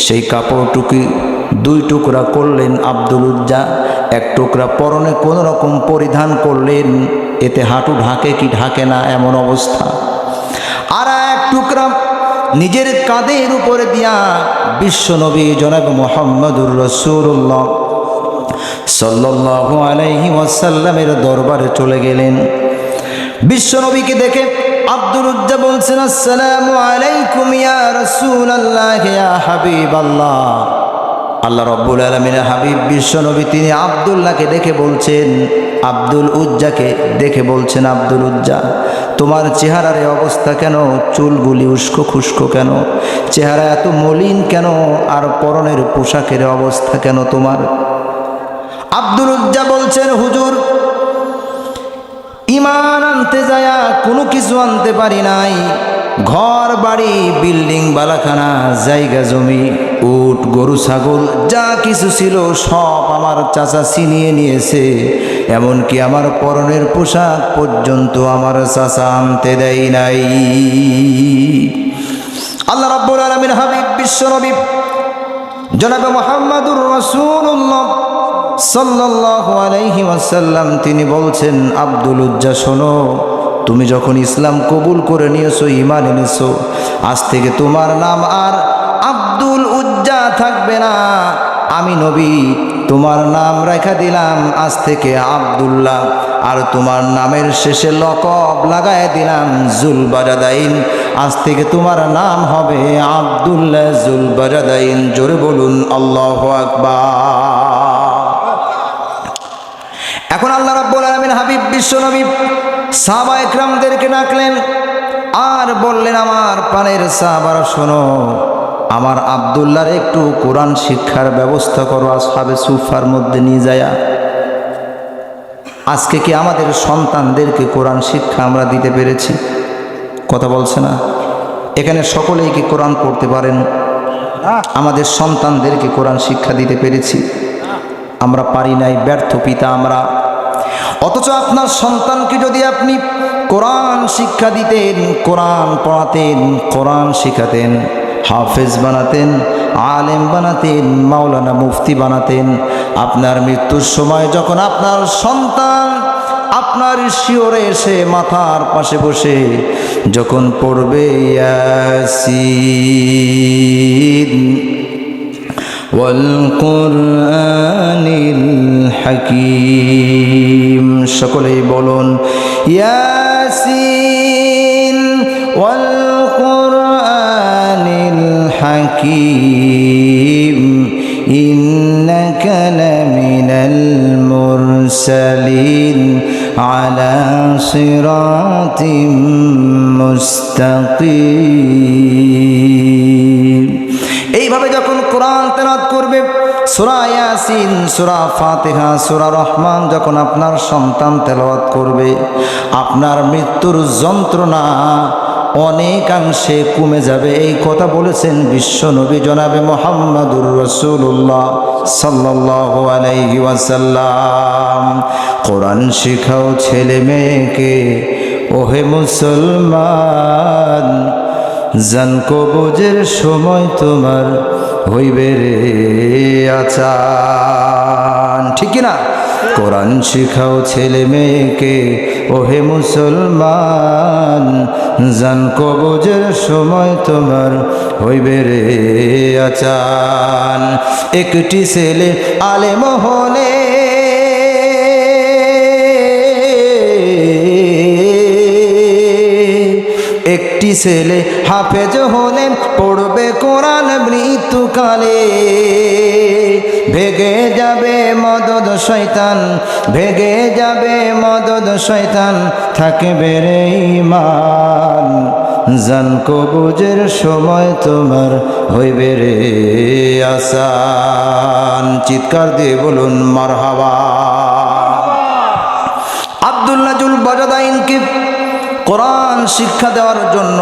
Speaker 2: সেই কাপড়টুকু দুই টুকরা করলেন আব্দুল উজ্জা, এক টুকরা পরনে কোনো রকম পরিধান করলেন, এতে হাঁটু ঢাকে কি ঢাকে না এমন অবস্থা। আর এক টুকরা নিজের কাঁধের উপরে দিয়া বিশ্বনবী জনাব মুহাম্মদুর রাসূলুল্লাহ সাল্লাল্লাহু আলাইহি ওয়াসাল্লামের দরবারে চলে গেলেন। বিশ্বনবীকে দেখে আব্দুল উজ্জা বলছেন, আসসালামু আলাইকুম ইয়া রাসূলুল্লাহ ইয়া হাবিবাল্লাহ। আল্লাহ রাব্বুল আলামিনের হাবিব বিশ্বনবী তিনি আব্দুল্লাহকে দেখে বলছেন, আব্দুল উজ্জাকে দেখে বলছেন, আব্দুল উজ্জা তোমার চেহারার এই অবস্থা কেন? চুলগুলি উস্কো খুস্কো কেন? চেহারা এত মলিন কেন? আর পরনের পোশাকের অবস্থা কেন তোমার? আব্দুল উজ্জা বলছেন, হুজুর ঈমান আনতে যায়া কোনো কিছু আনতে পারি নাই। ঘর বাড়ি বিল্ডিং বালাখানা জায়গা জমি উট গরু ছাগল যা কিছু ছিল সব আমার চাচা ছিনিয়ে নিয়েছে। এমনকি আমার পরনের পোশাক পর্যন্ত আমার চাচা আনতে দেয় নাই। আল্লাহ রাব্বুল আলামিন হাবিব বিশ্বনবী জনাবে মুহাম্মদুর রাসূলুল্লাহ সাল্লাল্লাহু আলাইহি ওয়াসাল্লাম তিনি বলছেন, আব্দুল উজ্জা শোনো, তুমি যখন ইসলাম কবুল করে নিয়েছো, ঈমান এনেছো, আজ থেকে তোমার নাম আর আব্দুল উজ্জা থাকবে না। আমি নবী তোমার নাম রেখে দিলাম আজ থেকে আব্দুল্লাহ, আর তোমার নামের শেষে লকব লাগায় দিলাম জুলবাজাদাইন। আজ থেকে তোমার নাম হবে আব্দুল্লাহ জুলবাজাদাইন। জোরে বলুন আল্লাহু আকবার। এখন আল্লাহ রাব্বুল আলামিন হাবিব বিশ্বনবী সাহাবা একরামদেরকে ডাকলেন আর বললেন, আমার প্রাণের সাহাবারা শোনো, আমার আব্দুল্লাহর একটু কোরআন শিক্ষার ব্যবস্থা করো আসহাবে সুফার মধ্যে নিয়ে যায়া। আজকে কি আমাদের সন্তানদেরকে কোরআন শিক্ষা আমরা দিতে পেরেছি? কথা বলছে না। এখানে সকলেই কি কোরআন পড়তে পারেন? আমাদের সন্তানদেরকে কোরআন শিক্ষা দিতে পেরেছি? আমরা পারি নাই, ব্যর্থ পিতা আমরা। অথচ আপনার সন্তানকে যদি আপনি কোরআন শিক্ষা দিতেন, কোরআন পড়াতেন, কোরআন শিখাতেন, হাফেজ বানাতেন, আলেম বানাতেন, মাওলানা মুফতি বানাতেন, আপনার মৃত্যুর সময় যখন আপনার সন্তান আপনার শিওরে এসে মাথার পাশে বসে যখন পড়বে ইয়াসিন ওয়াল কুরআনিল হাকীম, সকলেই বলুন ইয়াসিন ওয়াল কুরআনিল হাকীম ইন্নাকা লামিনাল মুরসালিন আলা সিরাতিম মুস্তাকিম। এইভাবে যখন কোরআন তেলাওয়াত করবে, সূরা ইয়াসিন, সূরা ফাতিহা, সূরা রহমান যখন আপনার সন্তান তেলাওয়াত করবে, আপনার মৃত্যুর যন্ত্রণা অনেকাংশে কমে যাবে। এই কথা বলেছেন বিশ্বনবী জনাবে মুহাম্মদুর রাসূলুল্লাহ সাল্লাল্লাহু আলাইহি ওয়াসাল্লাম। কোরআন শিখাও ছেলে মেয়েকে, ওহে মুসলমান, জান কবজের সময় তোমার হইবে রে আচান। ঠিক কিনা? কোরআন শিখাও ছেলে মেয়েকে, ওহে মুসলমান, জান কবজের সময় তোমার হইবে রে আচান। একটি ছেলে আলেম হলে একটি ছেলে হাফেজ হলে পড়বে কোরআন মৃত্যুকালে। ভেগে যাবে মদদ শয়তান, ভেগে যাবে মদদ শয়তান, থাকবে রে ঈমান, জান কবজের সময় তোমার হইবে রে আসান। চিৎকার দিয়ে বলুন মারহাবা। আব্দুল্লাহ জুলবাজাদাইনকে কোরআন শিক্ষা দেওয়ার জন্য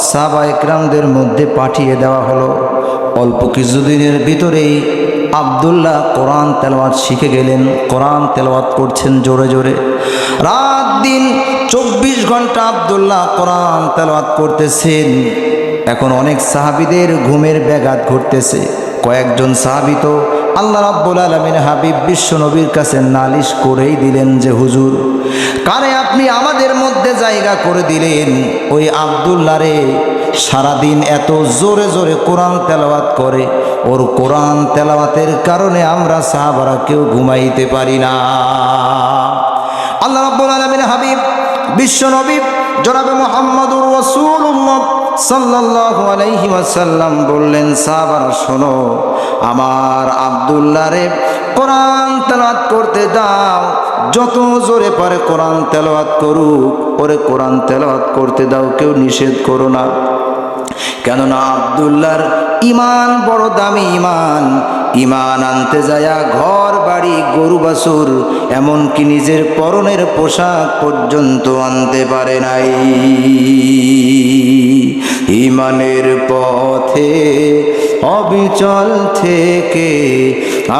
Speaker 2: সাহাবা একরামদের মধ্যে পাঠিয়ে দেওয়া হলো। অল্প কিছুদিনের ভিতরেই আব্দুল্লাহ কোরআন তেলাওয়াত শিখে গেলেন। কোরআন তেলাওয়াত করছেন জোরে জোরে, রাত দিন 24 ঘন্টা আব্দুল্লাহ কোরআন তেলাওয়াত করতেছেন। এখন অনেক সাহাবীদের ঘুমের ব্যাঘাত ঘটতেছে। কয়েকজন সাহাবী তো আল্লাহ রাব্বুল আলামিন হাবিব বিশ্ব নবীর কাছে নালিশ করেই দিলেন যে হুজুর, কারে আপনি আমাদের মধ্যে জায়গা করে দিলেন? ওই আব্দুল্লাহ রে সারাদিন এত জোরে জোরে কোরআন তেলাওয়াত করে, ওর কোরআন তেলাওয়াতের কারণে আমরা সাহাবারা কেউ ঘুমাইতে পারি না। আল্লাহ রাব্বুল আলামিন হাবিব বিশ্ব নবী জনাবে মুহাম্মদুর রাসূলুল্লাহ সাল্লাল্লাহু আলাইহি ওয়াসাল্লাম বললেন, সাহাবারা শোনো, আমার আব্দুল্লাহ রে কোরআন তেলাওয়াত করতে দাও, যত জোরে পারে কোরআন তেলাওয়াত করুক, ওরে কোরআন তেলাওয়াত করতে দাও, কেউ নিষেধ করো না। কেননা আব্দুল্লাহর ইমান বড় দামি ইমান, ইমান আনতে যায়া ঘর বাড়ি গরু বাছুর এমনকি নিজের পরনের পোশাক পর্যন্ত আনতে পারে নাই। ইমানের পথে অবিচল থেকে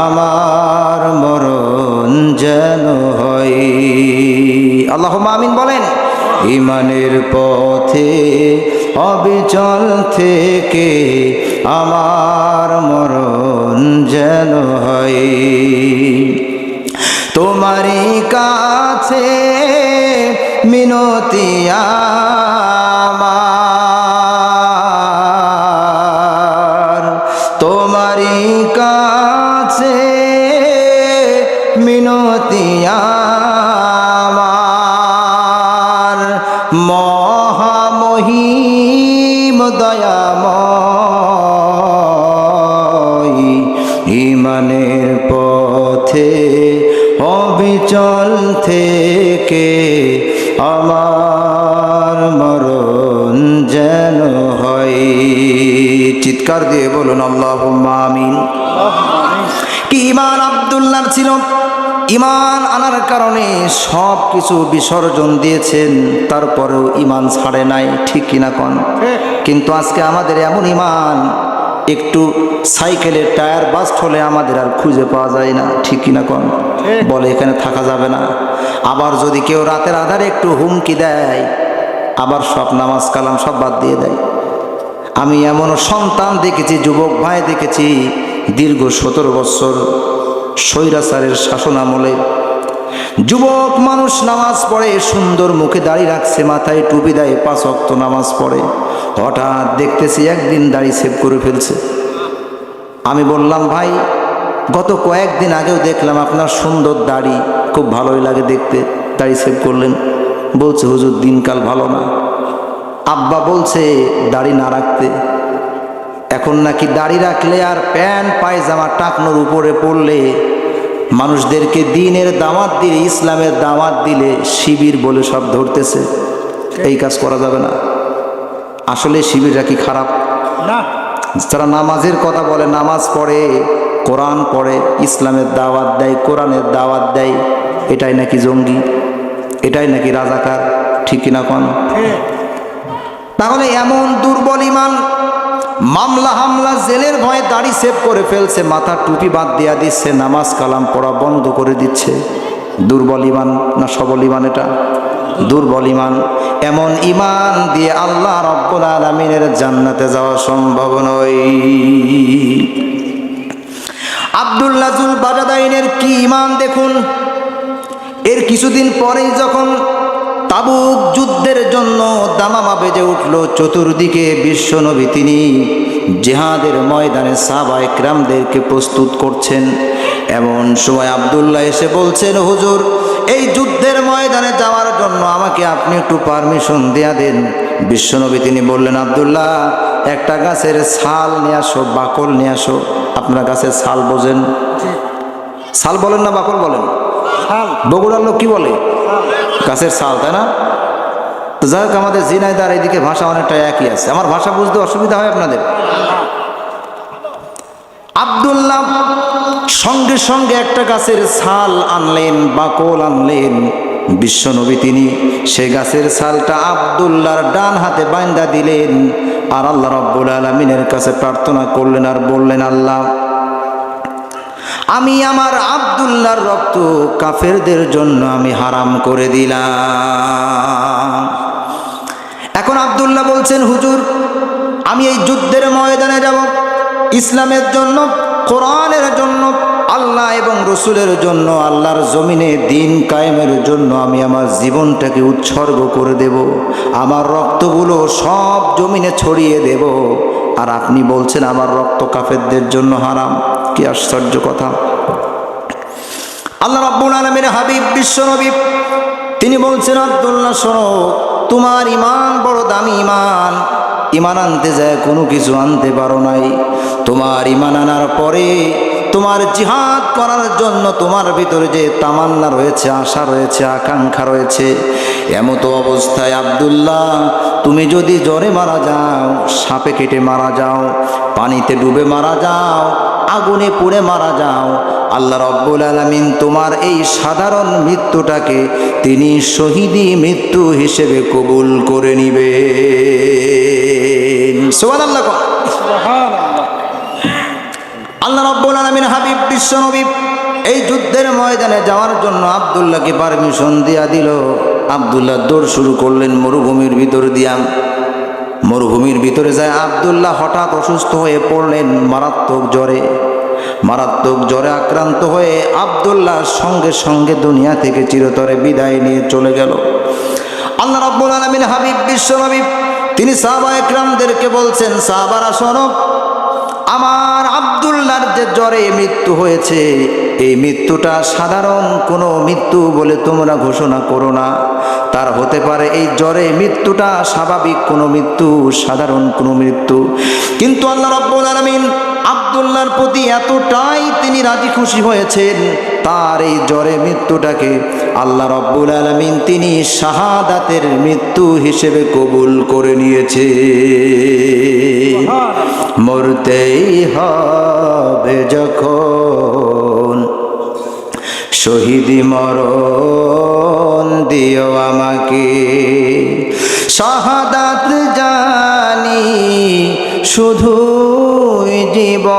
Speaker 2: আমার মরণ যেন হয়। আল্লাহুম্মা আমিন বলেন। ইমানের পথে অবিচল থেকে আমার মরণ যেন হয়। তোমারই কাছে মিনতি আমার, তোমারই কাছে মিনতি আমার, মহামহিম দয়াময়, ইমানের পথে অবিচল থেকে আমার মরণ যেন হয়। চিৎকার দিয়ে বলুন আল্লাহুম্মা আমিন। কি ইমান আব্দুল্লাহর ছিল! ইমান আনার কারণে সব কিছু বিসর্জন দিয়েছেন, তারপরেও ইমান ছাড়ে নাই, ঠিক কিনা কন? কিন্তু আজকে আমাদের এমন ইমান, একটু সাইকেলের টায়ার বাস্ট হলে আমাদের আর খুঁজে পাওয়া যায় না, ঠিক কিনা কন? বলে এখানে থাকা যাবে না। আবার যদি কেউ রাতের আধারে একটু হুমকি দেয়, আবার সব নামাজ কালাম সব বাদ দিয়ে দেয়। আমি এমনও সন্তান দেখেছি, যুবক ভাই দেখেছি, দীর্ঘ 17 বছর স্বৈরাচারের শাসন আমলে যুবক মানুষ নামাজ পড়ে, সুন্দর মুখে দাড়ি রাখছে, মাথায় টুপি দেয়, 5 ওয়াক্ত নামাজ পড়ে। হঠাৎ দেখতেছি একদিন দাড়ি সেভ করে ফেলছে। আমি বললাম, ভাই গত কয়েকদিন আগেও দেখলাম আপনার সুন্দর দাড়ি, খুব ভালোই লাগে দেখতে, দাড়ি সেভ করলেন। বলছে হুজুর দিনকাল ভালো না। আব্বা বলছে দাড়ি না রাখতে, এখন নাকি দাড়ি রাখলে আর প্যান্ট পায়জামা টাকনোর উপরে পড়লে মানুষদেরকে দিনের দাওয়াত দিলে, ইসলামের দাওয়াত দিলে শিবির বলে সব ধরতেছে। এই কাজ করা যাবে না। আসলে শিবিররা কি খারাপ না? যারা নামাজের কথা বলে, নামাজ পড়ে, কোরআন পড়ে, ইসলামের দাওয়াত দেয়, কোরআনের দাওয়াত দেয়, এটাই নাকি জঙ্গি, এটাই নাকি রাজাকার, ঠিক কিনা কন? তাহলে এমন দুর্বল ইমান, মামলা হামলা জেলের ভয়ে দাড়ি সেভ করে ফেলছে, মাথা টুপি বাদ দিয়া দিচ্ছে, নামাজ কালাম পড়া বন্ধ করে দিচ্ছে। দুর্বল ইমান না সবল ইমান? এটা দুর্বল ইমান। এমন ইমান দিয়ে আল্লাহ রাব্বুল আলামিনের জান্নাতে যাওয়া সম্ভব নয়। আব্দুল্লাহ জুল বাজাদাইনের কি ইমান দেখুন। এর কিছুদিন পরেই যখন তাবুক যুদ্ধের জন্য দামামা বেজে উঠল, চতুর্দিকে বিশ্বনবী তিনি জিহাদের ময়দানে সাহাবায়ে কিরামদেরকে প্রস্তুত করছেন। এমন সময় আব্দুল্লাহ এসে বলছেন, হুজুর এই যুদ্ধের ময়দানে যাওয়ার জন্য আমাকে আপনি একটু পারমিশন দেয়া দেন। বিশ্বনবী তিনি বললেন, আব্দুল্লাহ একটা গাছের ছাল নিয়ে আসো, বাকল নিয়ে আসো। আপনারা গাছের ছাল বোঝেন? ছাল বলেন না বাকল বলেন? বগুড়ার লোক কি বলে? গাছের ছাল, তাই না? তো যাই হোক, আমাদের ঝিনাইদার এইদিকে ভাষা অনেকটা একই আছে। আমার ভাষা বুঝতে অসুবিধা হয় আপনাদের? আব্দুল্লাহ সঙ্গে সঙ্গে একটা গাছের ছাল আনলেন, বাকল আনলেন। বিশ্বনবী তিনি সেই গাছের ছালটা আব্দুল্লাহর ডান হাতে বাঁধা দিলেন, আর আল্লাহ রাব্বুল আলামিনের কাছে প্রার্থনা করলেন আর বললেন, আল্লাহ আমি আমার আব্দুল্লাহর রক্ত কাফেরদের জন্য আমি হারাম করে দিলাম। এখন আব্দুল্লাহ বলছেন, হুজুর আমি এই যুদ্ধের ময়দানে যাব ইসলামের জন্য, কোরআনের জন্য, আল্লাহ এবং রসুলের জন্য, আল্লাহর জমিনে দিন কায়েমের জন্য আমি আমার জীবনটাকে উৎসর্গ করে দেব, আমার রক্তগুলো সব জমিনে ছড়িয়ে দেব। আর আপনি বলছেন আমার রক্ত কাফেরদের জন্য হারাম। কি আশ্চর্য কথা! আল্লাহ রাব্বুল আলামিনের হাবিব বিশ্বনবী তিনি বলছেন, আব্দুল্লাহ শোনো, তোমার ঈমান বড় দামি ঈমান। ঈমান আনতে যায় কোনো কিছু আনতে পারো নাই। তোমার ঈমান আনার পরে তোমার জিহাদ করার জন্য তোমার ভিতরে যে তামান্না রয়েছে, আশা রয়েছে, আকাঙ্ক্ষা রয়েছে, এমতো অবস্থায় আব্দুল্লাহ তুমি যদি জ্বরে মারা যাও, সাপে কেটে মারা যাও, পানিতে ডুবে মারা যাও, আগুনে পুড়ে মারা যাও, আল্লাহ রাব্বুল আলামিন তোমার এই সাধারণ মৃত্যুটাকে তিনি শহীদি মৃত্যু হিসেবে কবুল করে নিবেন। সুবহানাল্লাহ। আল্লাহ রাব্বুল আলামিন হাবিব বিশ্বনবী এই যুদ্ধের ময়দানে যাওয়ার জন্য আব্দুল্লাহকে পারমিশন দিয়া দিল। আব্দুল্লাহ দৌড় শুরু করলেন মরুভূমির ভিতর দিয়া। মরুভূমির ভিতরে যায় আব্দুল্লাহ হঠাৎ অসুস্থ হয়ে পড়লেন মারাত্মক জ্বরে আক্রান্ত হয়ে আব্দুল্লাহ সঙ্গে সঙ্গে দুনিয়া থেকে চিরতরে বিদায় নিয়ে চলে গেল। আল্লাহ রাব্বুল আলামিন হাবিব বিশ্বনবী তিনি সাহাবায়ে কেরামদেরকে বলছেন, সাহাবারা শোনো, আমার আব্দুল্লাহর যে জ্বরে মৃত্যু হয়েছে, এই মৃত্যুটা সাধারণ কোনো মৃত্যু বলে তোমরা ঘোষণা করো না। তার হতে পারে এই জ্বরে মৃত্যুটা স্বাভাবিক কোনো মৃত্যু, সাধারণ কোনো মৃত্যু। কিন্তু আল্লাহ রাব্বুল আলামিন আব্দুল্লাহর প্রতি এতটাই তিনি রাজি খুশি হয়েছেন, তার এই জ্বরে মৃত্যুটাকে আল্লাহ রাব্বুল আলামিন তিনি শাহাদাতের মৃত্যু হিসেবে কবুল করে নিয়েছে। মরতেই হবে যখন শহীদি মরণ দিও আমাকে, শাহাদাত জানি শুধুই জীবন,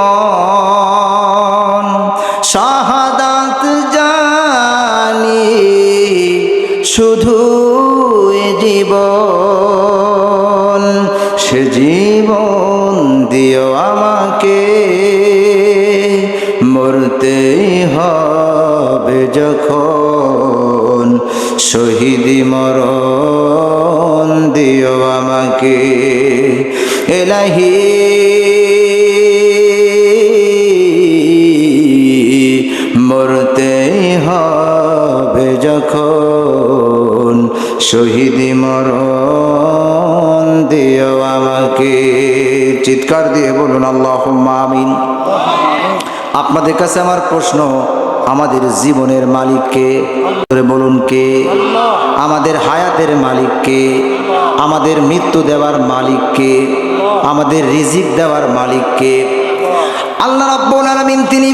Speaker 2: শাহাদাত জানি শুধুই জীবন, সে জীবন দিও আমাকে, মরতেই হবে যখন শহীদি মরণ দিও আমাকে। এলাহি মরতেই হবে যখন শহীদি মরণ দিও আমাকে। চিৎকার দিয়ে বলুন আল্লাহুম্মা আমিন। আপনাদের কাছে আমার প্রশ্ন, আমাদের জীবনের মালিক কে? বলুন কে? আমাদের হায়াতের মালিক কে? আমাদের মৃত্যু দেওয়ার মালিক কে? আমাদের রিজিক দেওয়ার মালিক কে? আল্লাহ রাব্বুল আলামিন তিনি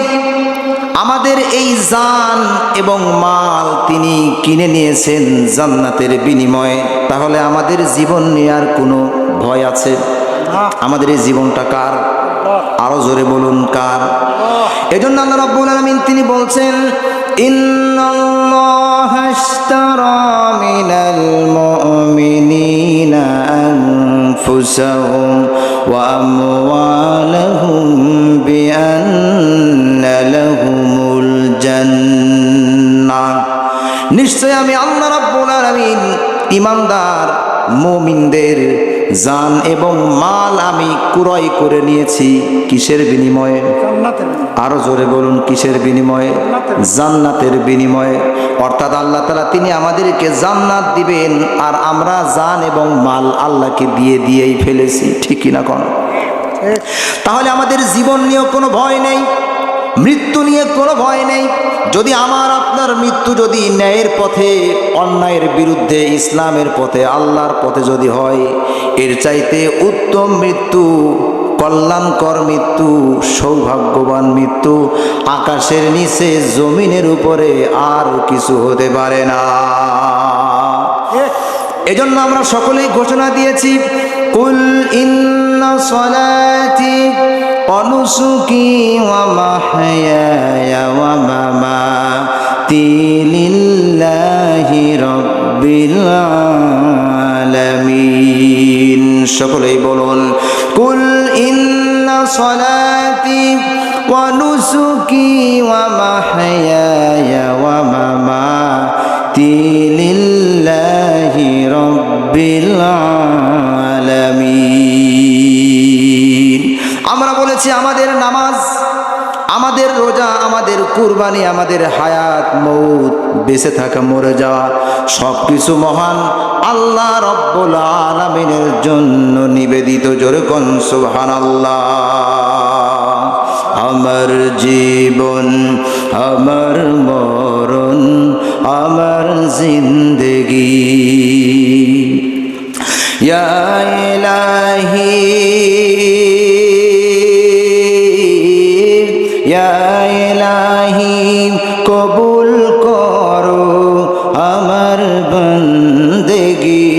Speaker 2: আমাদের এই জান এবং মাল তিনি কিনে নিয়েছেন জান্নাতের বিনিময়ে। তাহলে আমাদের জীবন নেওয়ার কোনো ভয় আছে? আমাদের এই জীবনটা কার? আরো জোরে বলুন কার? এজন্য আল্লাহ রাব্বুল আলামিন তিনি বলছেন, ইন্নাল্লাহা আশতারা মিনাল মুমিনিনা আনফুসাহুম ওয়া আমওয়ালাহুম বিআন্না লাহুমুল জান্নাহ। নিশ্চয় আমি আল্লাহ রাব্বুল আলামিন ঈমানদার মুমিনদের জান এবং মাল আমি ক্রয় করে নিয়েছি। কিসের বিনিময়ে? আরো জোরে বলুন কিসের বিনিময়ে? জান্নাতের বিনিময়ে। অর্থাৎ আল্লাহ তাআলা তিনি আমাদেরকে জান্নাত দিবেন, আর আমরা জান এবং মাল আল্লাহকে দিয়েই ফেলেছি। ঠিক কিনা কোন? তাহলে আমাদের জীবন নিয়ে কোনো ভয় নেই, মৃত্যু নিয়ে কোনো ভয় নেই। যদি আমার আপনার মৃত্যু যদি ন্যায়ের পথে, অন্যায়ের বিরুদ্ধে, ইসলামের পথে, আল্লাহর পথে যদি হয়, এর চাইতে উত্তম মৃত্যু, কল্যাণকর মৃত্যু, সৌভাগ্যবান মৃত্যু আকাশের নিচে জমিনের উপরে আর কিছু হতে পারে না। এজন্য আমরা সকলেই ঘোষণা দিয়েছি, কুল ইন্না সলাতি ওয়া নুসুকি ওয়া মাহইয়ায়া ওয়া মামাতি লিল্লাহি রাব্বিল আলামিন। সকলেই বলুন, কুল ইন্না সলাতি
Speaker 1: ونسكي ومحياي ومماتي لله رب العالمين
Speaker 2: আমরা বলেছি আমাদের নামাজ, আমাদের রোজা, আমাদের কুরবানি, আমাদের হায়াত মৌত, বেঁচে থাকা মরে যাওয়া সব কিছু মহান আল্লাহ রব্বুল আলামিনের জন্য নিবেদিত। জোরে কোন সুবহানাল্লাহ। আমার জীবন, আমার মরণ, আমার জিন্দেগি ইয়া ইলাহি ইয়া ইলাহি কবুল করো আমার বন্দেগি।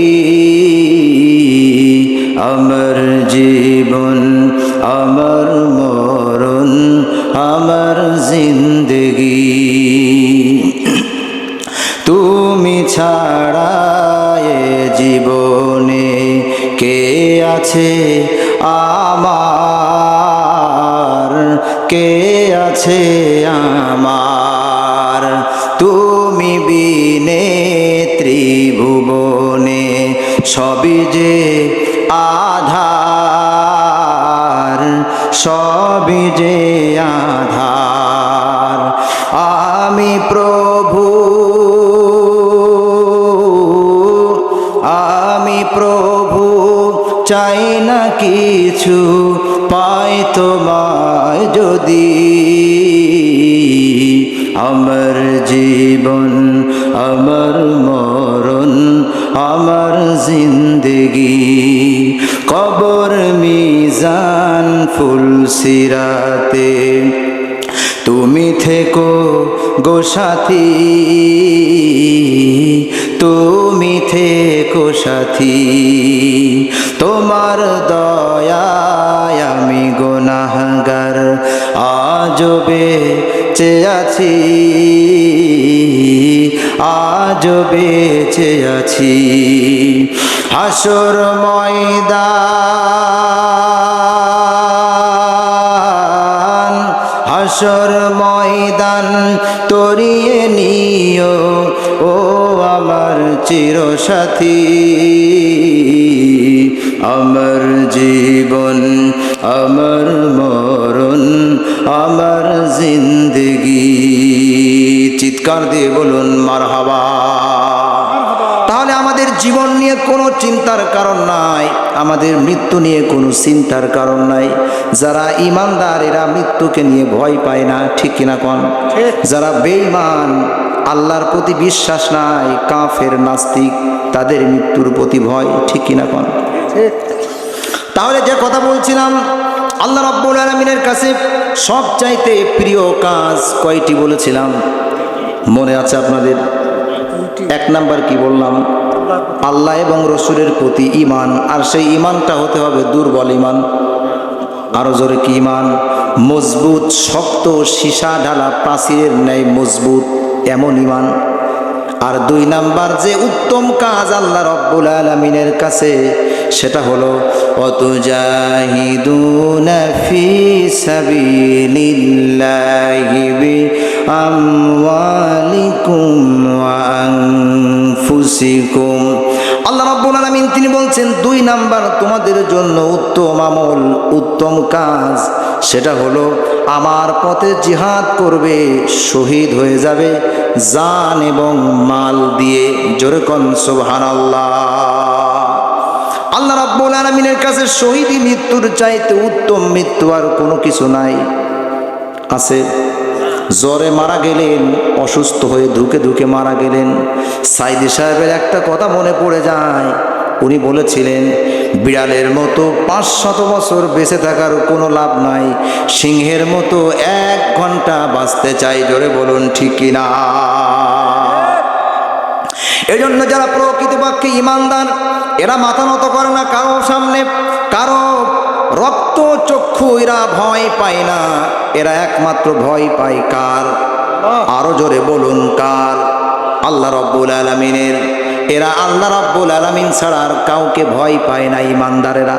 Speaker 2: আমার জীবন, আমার মরণ, আমার জিন্দেগি তুমি ছাড়া এ জীবনে কে আছে আমার, কে আছে আমার। তুমি বিনে ত্রিভুবনে সবই যে আধার, সবই যে আধার। আমি প্রভু, আমি প্রভু চাই না কিছু, পাই তোমায় যদি। আমার জীবন, আমার মরণ, আমার জিন্দেগি কবর মিজান ফুলসিরাতে তুমি থেকো গো সাথী, তুমি থেকো সাথী। তোমার দয়ায় আমি গুনাহগার আজও বেঁচে আছি, আজও বেঁচে আছি। হাসর ময়দান, হাসর ময়দান তরিয়ে নিও ও আমার চিরসাথী। আমার জীবন, আমার মরণ, আমার জিন্দেগি। চিৎকার দিয়ে বলুন মারহাবা। তাহলে আমাদের জীবন নিয়ে কোনো চিন্তার কারণ নাই, আমাদের মৃত্যু নিয়ে কোনো চিন্তার কারণ নাই। যারা ঈমানদার এরা মৃত্যুকে নিয়ে ভয় পায় না, ঠিক কিনা কোন? যারা বেঈমান, আল্লাহর প্রতি বিশ্বাস নাই, কাফের নাস্তিক, তাদের মৃত্যুর প্রতি ভয়, ঠিক কিনা কোন? তাহলে যে কথা বলছিলাম, আল্লাহ রাব্বুল আলামিনের কাছে সবচাইতে প্রিয় কাজ কয়টি বলেছিলাম? মনে আছে আপনাদের? এক নাম্বার কি বললাম? আল্লাহ এবং রসুলের প্রতি ঈমান। আর সেই ঈমানটা হতে হবে দুর্বল ঈমান। আরো জোরে কি ঈমান? মজবুত, শক্ত, সীসা ঢালা প্রাচীরের ন্যায় মজবুত, এমন ঈমান। আর দুই নাম্বার যে উত্তম কাজ আল্লাহ রাব্বুল আলামিনের কাছে, সেটা হলো ওয়াতুজাহিদুনা ফি সাবিলিল্লাহি বিআমওয়ালিকুম ওয়া আনফুসিকুম। আল্লাহ রাব্বুল আলামিন তিনি বলছেন দুই নাম্বার তোমাদের জন্য উত্তম আমল, উত্তম কাজ, সেটা হলো আমার পথে জিহাদ করবে, শহীদ হয়ে যাবে জান এবং মাল দিয়ে। জোরে কোন সুবহানাল্লাহ। আল্লাহ রাব্বুল আলামিনের কাছে শহীদি মৃত্যুর চাইতে উত্তম মৃত্যু আর কোনো কিছু নাই। আছে? জ্বরে মারা গেলেন, অসুস্থ হয়ে ধুকে ধুকে মারা গেলেন। সাইদি সাহেবের একটা কথা মনে পড়ে যায়, উনি বলেছিলেন বিড়ালের মতো 500 বছর বেঁচে থাকার কোনো লাভ নাই, সিংহের মতো 1 ঘন্টা বাঁচতে চাই। জোরে বলুন ঠিক কিনা? এজন্য যারা প্রকৃতপক্ষে ঈমানদার, এরা মাথা নত করে না কারো সামনে, কারো রক্ত চক্ষু এরা ভয় পায় না। এরা একমাত্র ভয় পায় কার? আরো জোরে বলুন কার? আল্লাহ রাব্বুল আলামিনের। এরা আল্লাহ রাব্বুল আলামিন ছাড়া আর কাউকে ভয় পায় না ঈমানদারেরা।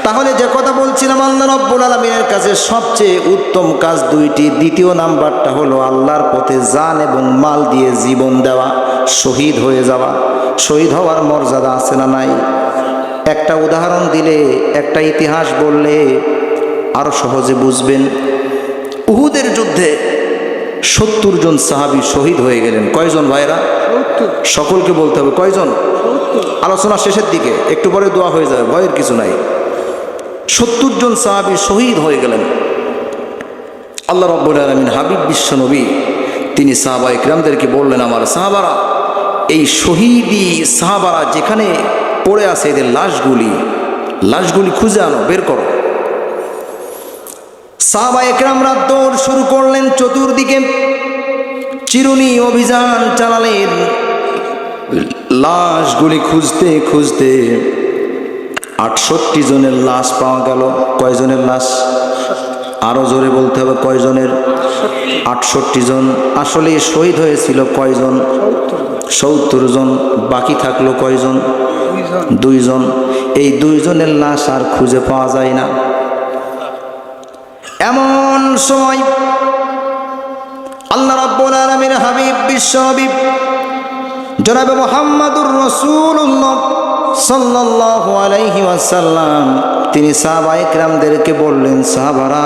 Speaker 2: তাহলে যে কথা বলছিলাম, আল্লাহ রাব্বুল আলামিনের কাছে সবচেয়ে উত্তম কাজ দুইটি। দ্বিতীয় নাম্বারটা হলো আল্লাহর পথে জান এবং মাল দিয়ে জীবন দেওয়া, শহীদ হয়ে যাওয়া। শহীদ হওয়ার মর্যাদা আছে না নাই? একটা উদাহরণ দিলে, একটা ইতিহাস বললে আরো সহজে বুঝবেন। উহুদের যুদ্ধে 70 জন সাহাবী শহীদ হয়ে গেলেন। কয়জন ভাইরা? সকলকে বলতে হবে কয়জন। আলোচনা শেষের দিকে, একটু পরে দোয়া হয়ে যাবে, ভয়ের কিছু নাই। 70 জন সাহাবী শহীদ হয়ে গেলেন। আল্লাহ রাব্বুল আলামিন হাবিব বিশ্ব নবী তিনি সাহাবা ইকরামদেরকে বললেন, আমার সাহাবারা, এই শহীদি সাহাবারা যেখানে পড়ে আছে এদের লাশগুলি খুঁজে আনো, বের করো। সাহাবা ইকরামরা দৌড় শুরু করলেন, চতুর্দিকে চিরুনি অভিযান চালালেন। লাশগুলি খুঁজতে খুঁজতে 68 জনের লাশ পাওয়া গেল। কয়জনের লাশ? আরো জোরে বলতে হবে, কয়জনের? 68 জন। আসলে শহীদ হয়েছিল কয়জন? 70 জন। বাকি থাকলো কয়জন? 2 জন। এই 2 জনের লাশ আর খুঁজে পাওয়া যায় না। এমন সময় আল্লাহ রাব্বুল আলামিন হাবিব বিশ্ব হাবিব জনাবে মুহাম্মাদুর রাসূলুল্লাহ সাল্লাল্লাহু আলাইহি ওয়াসাল্লাম তিনি সাহাবা ইকরামদেরকে বললেন, সাহাবারা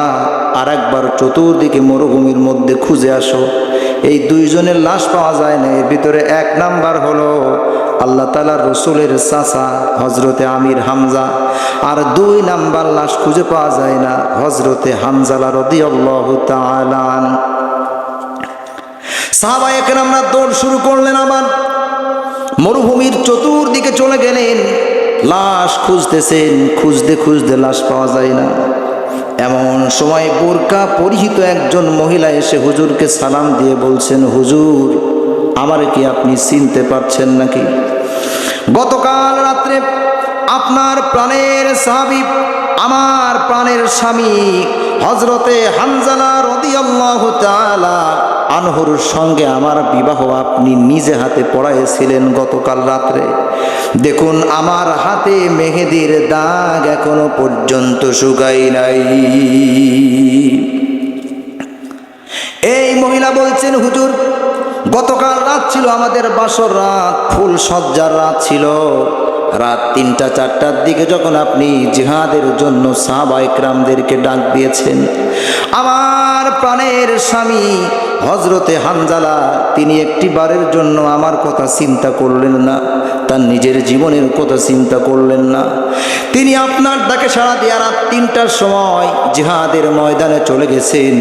Speaker 2: আরেকবার চতুর্দিকে মরুভূমির মধ্যে খুঁজে আসো। এই 2 জনের লাশ পাওয়া যায় না। এর ভিতরে 1 নাম্বার হলো আল্লাহ তাআলার রাসূলের চাচা হযরতে আমির হামজা, আর 2 নাম্বার লাশ খুঁজে পাওয়া যায় না, হযরতে হানজালা রাদিয়াল্লাহু তাআলা আনহু। সাহাবা ইকরামরা দৌড় শুরু করলেন, আবার মরুভূমির চতুর্দিকে চলে গেলেন, লাশ খুঁজতেছেন। খুঁজতে খুঁজতে লাশ পাওয়া যায় না। এমন সময় বোরকা পরিহিত একজন মহিলা এসে হুজুরকে সালাম দিয়ে বলছেন, হুজুর, আমার কি আপনি চিনতে পারছেন নাকি? গতকাল রাত্রে আপনার প্রাণের সাহাবী, আমার প্রাণের স্বামী হযরতে হানজালা রাদিয়াল্লাহু তাআলা আনহুর সঙ্গে আমার বিবাহ আপনি নিজে হাতে পড়াইছিলেন গতকাল রাত্রে। দেখুন আমার হাতে মেহেদির দাগ এখনো পর্যন্ত শুকায় নাই। এই মহিলা বলছেন, হুজুর, গতকাল রাত ছিল আমাদের বাসর রাত, ফুল সজ্জার রাত ছিল। রাত 3টা-4টার দিকে যখন আপনি জিহাদের জন্য সাহাবা ইকরামদেরকে ডাক দিয়েছেন, আমার প্রাণের স্বামী হযরতে হানজালা তিনি একটি বারের জন্য আমার কথা চিন্তা করলেন না, তার নিজের জীবনের কথা চিন্তা করলেন না। তিনি আপনার ডাকে সাড়া দিয়ে রাত 3টার সময় জিহাদের ময়দানে চলে গেছেন।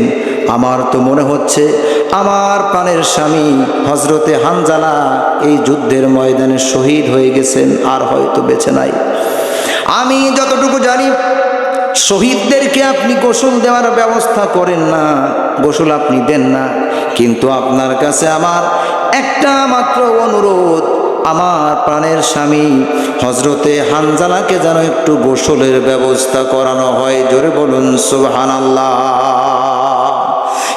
Speaker 2: আমার তো মনে হচ্ছে আমার প্রাণের স্বামী হযরতে হানজালা এই যুদ্ধের ময়দানে শহীদ হয়ে গেছেন, আর হয়তো বেঁচে নাই। আমি যতটুকু জানি, শহীদদেরকে আপনি গোসল দেওয়ার ব্যবস্থা করেন না, গোসল আপনি দেন না। কিন্তু আপনার কাছে আমার একটা মাত্র অনুরোধ, আমার প্রাণের স্বামী হযরতে হানজালাকে যেন একটু গোসলের ব্যবস্থা করানো হয়। জোরে বলুন সুবহানাল্লাহ।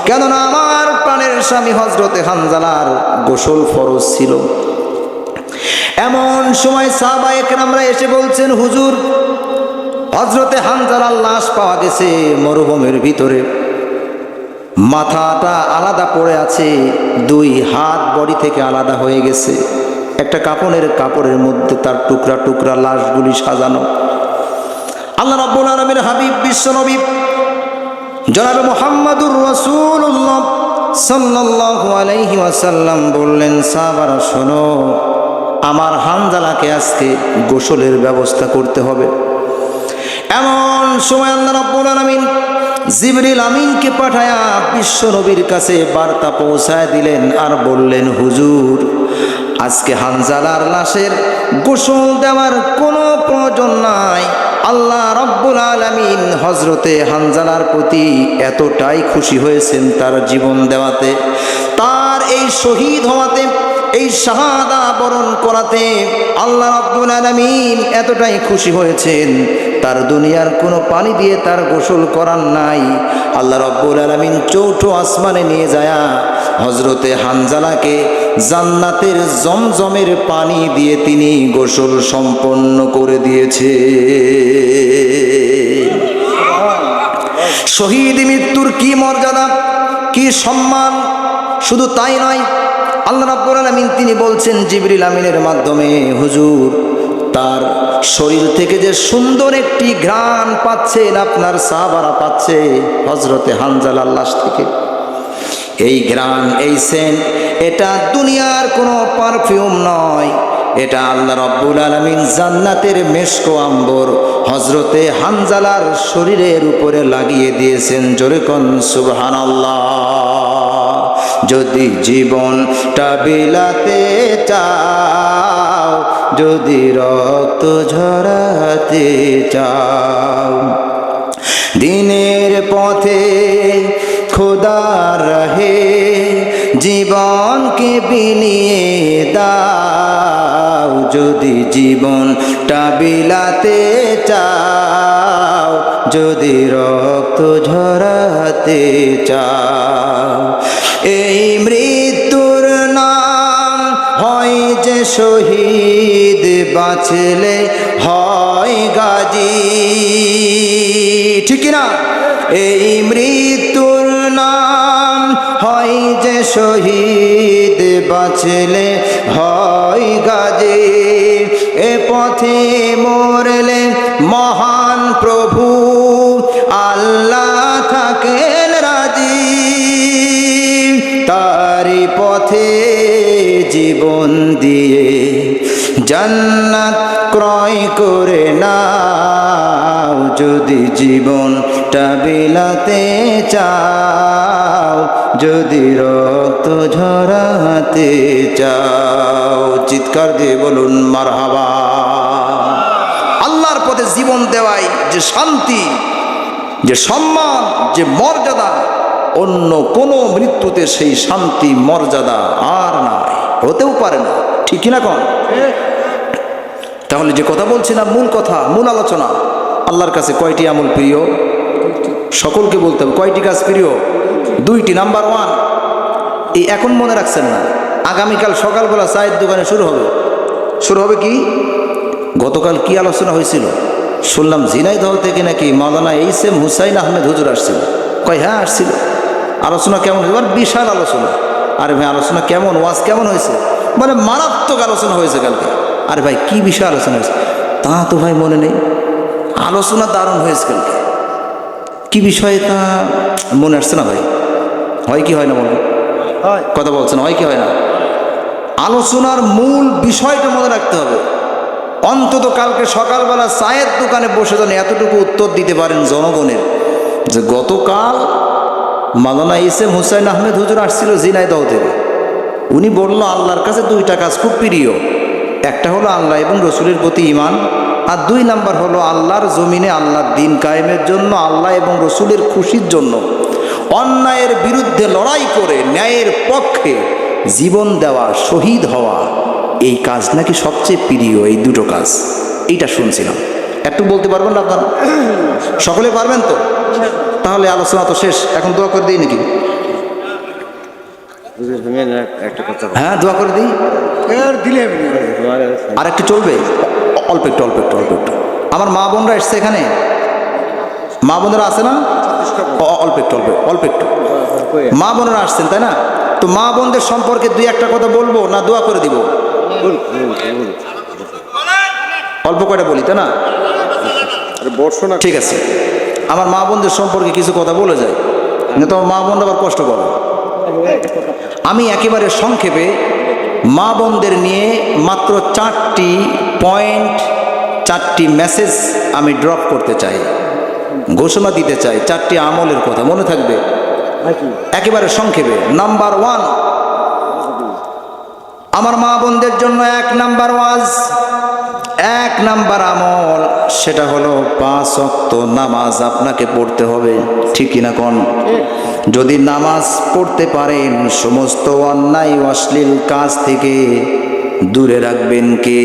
Speaker 2: কেননা আমার প্রাণের স্বামী হযরতে হানজালার গোসল ফরজ ছিল। এমন সময় সাহাবা ইকরামরা এসে বলছেন, হুজুর, হযরতে হানজালার লাশ পাওয়া গেছে মরুভূমির ভিতরে। মাথাটা আলাদা পড়ে আছে, 2 হাত বডি থেকে আলাদা হয়ে গেছে। একটা কাপড়ের মধ্যে তার টুকরা টুকরা লাশগুলি সাজানো। আল্লাহ রাব্বুল আলামিনের হাবিব বিশ্ব নবী জনাবে মুহাম্মাদুর রাসূলুল্লাহ সাল্লাল্লাহু আলাইহি ওয়াসাল্লাম বললেন, সাহাবারা শোনো, আমার হানজালাকে আজকে গোসলের ব্যবস্থা করতে হবে। এমন সময় আল্লাহ রাব্বুল আলামিন জিবরিল আমিনকে পাঠায়া বিশ্ব নবীর কাছে বার্তা পৌঁছায় দিলেন, আর বললেন, হুজুর, আজকে হানজালার লাশের গোসল দেওয়ার কোনো প্রয়োজন নাই। আল্লাহ রাব্বুল আলামিন হযরতে হানজালার প্রতি এতটাই খুশি হয়েছেন তার জীবন দেওয়াতে, তার এই শহীদ হওয়াতে, এই শাহাদা বরণ করাতে আল্লাহ রাব্বুল আলামিন এতটাই খুশি হয়েছেন, তার দুনিয়ার কোনো পানি দিয়ে তার গোসল করার নাই। আল্লাহ রাব্বুল আলামিন চৌঠো আসমানে নিয়ে যায় হযরতে হানজালাকে জান্নাতের জমজমের পানি দিয়ে তিনি গোসল সম্পন্ন করে দিয়েছে। শহীদ মৃত্যুর কি মর্যাদা, কি সম্মান! শুধু তাই নয়, আল্লাহ রাব্বুল আলামিন তিনি বলছেন জিবরিল আমিনের মাধ্যমে, হুজুর তার শরীর থেকে যে সুন্দর একটি ঘ্রাণ পাচ্ছেন, আপনার সাহাবারা পাচ্ছে হযরতে হানজালার লাশ থেকে। এই ঘ্রাণ, এই সেন্ট, এটা দুনিয়ার কোনো পারফিউম নয়, এটা আল্লাহ রাব্বুল আলামিন জান্নাতের মেশক আম্বর হযরতে হানজালার শরীরের উপরে লাগিয়ে দিয়েছেন। জোরে কোন সুবহানাল্লাহ। যদি জীবনটা বিলাতে চাও, যদি রক্ত ঝরাতে চাও, দিনের পথে খোদার রাহে জীবনকে বিলিয়ে দাও, যদি জীবনটা বিলাতে চাও, যদি রক্ত ঝরাতে চাও। এই মৃত্যুর নাম হয় যে শহীদ, বাঁচলে হয় গাজী, ঠিক না? এই মৃত্যুর নাম হয় যে শহীদ, বাঁচলে হয় গাজী। এ পথে মরলে মহান প্রভু আল্লাহ থাকেন রাজি, তারি পথে জীবন দিয়ে জান্নাত ক্রয় করে নাও, যদি জীবনটা বিলাতে চাও, যদি রক্ত ঝরাতে চাও। চিৎকার দিয়ে বলুন মারহাবা। আল্লাহর পথে জীবন দেওয়াই যে শান্তি, যে সম্মান, যে মর্যাদা, অন্য কোনো মৃত্যুতে সেই শান্তি মর্যাদা আর নাই, হতেও পারে না, ঠিক কিনা কোন? তাহলে যে কথা বলছিলাম, মূল কথা, মূল আলোচনা, আল্লাহর কাছে কয়টি আমল প্রিয়? সকলকে বলতে হবে কয়টি কাজ প্রিয়? দুইটি। নাম্বার ওয়ান, এই এখন মনে রাখছেন না, আগামীকাল সকালবেলা চায়ের দোকানে শুরু হবে কি? গতকাল কি আলোচনা হয়েছিল শুনলাম, ঝিনাইদহ থেকে নাকি মাওলানা এইচ.এম. হুসাইন আহমেদ হুজুর আসছিল। কয় হ্যাঁ আসছিল। আলোচনা কেমন হয়েছে? বিশাল আলোচনা। আরে ভাই আলোচনা কেমন, ওয়াজ কেমন হয়েছে? মানে মারাত্মক আলোচনা হয়েছে কালকে। আরে ভাই কি বিষয় আলোচনা হয়েছে? তা তো ভাই মনে নেই। আলোচনা দারুণ হয়েছে কালকে। কি বিষয়ে তা মনে আসছে না ভাই। হয় কি হয় না বলুন? কথা বলছেন, হয় কি হয় না? আলোচনার মূল বিষয়টা মনে রাখতে হবে। অন্তত কালকে সকালবেলা চায়ের দোকানে বসে যেন এতটুকু উত্তর দিতে পারেন জনগণের, যে গতকাল মাওলানা এইচ.এম. হুসাইন আহমেদ হুজুর আসছিল ঝিনাইদহ থেকে। উনি বলল আল্লাহর কাছে দুইটা কাজ খুব প্রিয়, একটা হলো আল্লাহ এবং রসুলের প্রতি ঈমান, আর দুই নাম্বার হলো আল্লাহর জমিনে আল্লাহর দিন কায়েমের জন্য, আল্লাহ এবং রসুলের খুশির জন্য অন্যায়ের বিরুদ্ধে লড়াই করে ন্যায়ের পক্ষে জীবন দেওয়া, শহীদ হওয়া, এই কাজ নাকি সবচেয়ে প্রিয়। এই দুটো কাজ, এইটা শুনছিলাম। একটু বলতে পারবেন না আপনারা? সকলে পারবেন তো? তাহলে আলোচনা তো শেষ, এখন দোয়া করে দিই নাকি? হ্যাঁ দোয়া করে দিই। আর একটু চলবে? অল্প একটু অল্প একটু অল্প একটু। আমার মা বোনরা এসছে এখানে, মা বোনেরা আছে না? অল্প একটু অল্প অল্প একটু মা বোনেরা আসছেন তাই না? তো মা বোনদের সম্পর্কে দুই একটা কথা বলবো না দোয়া করে দিব? অল্প কয়টা বলি তাই না? ঠিক আছে, আমার মা বোনদের সম্পর্কে কিছু কথা বলে যায়, কিন্তু আমার মা বোনরা আবার কষ্ট পাবে। আমি একেবারে সংক্ষেপে মা বোনদের নিয়ে মাত্র 4টি পয়েন্ট, 4টি মেসেজ আমি ড্রপ করতে চাই, ঘোষণা দিতে চাই। 4টি আমলের কথা মনে থাকবে, একেবারে সংক্ষেপে। নাম্বার 1, আমার মা বোনদের জন্য 1 নাম্বার ওয়াজ, এক নাম্বার আমল, সেটা হলো 5 ওয়াক্ত নামাজ আপনাকে পড়তে হবে, ঠিক কিনা কোন? যদি নামাজ পড়তে পারেন সমস্ত অন্যায় অশ্লীল কাজ থেকে দূরে রাখবেন কে?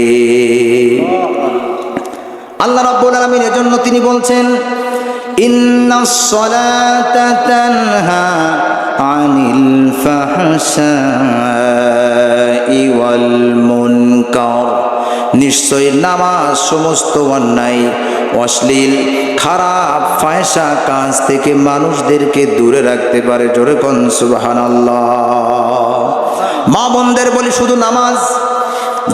Speaker 2: আল্লাহ রাব্বুল আলামিন এজন্য তিনি বলছেন, ইন্নাস সালাতা তানহা আনিল ফাহশাই ওয়াল মুনকার, নিশ্চয় নামাজ সমস্ত অন্যায় অশ্লীল খারাপ ফায়সা কাজ থেকে মানুষদেরকে দূরে রাখতে পারে। জোরে কোন সুবহানাল্লাহ। মা বোনদের বলি, শুধু নামাজ,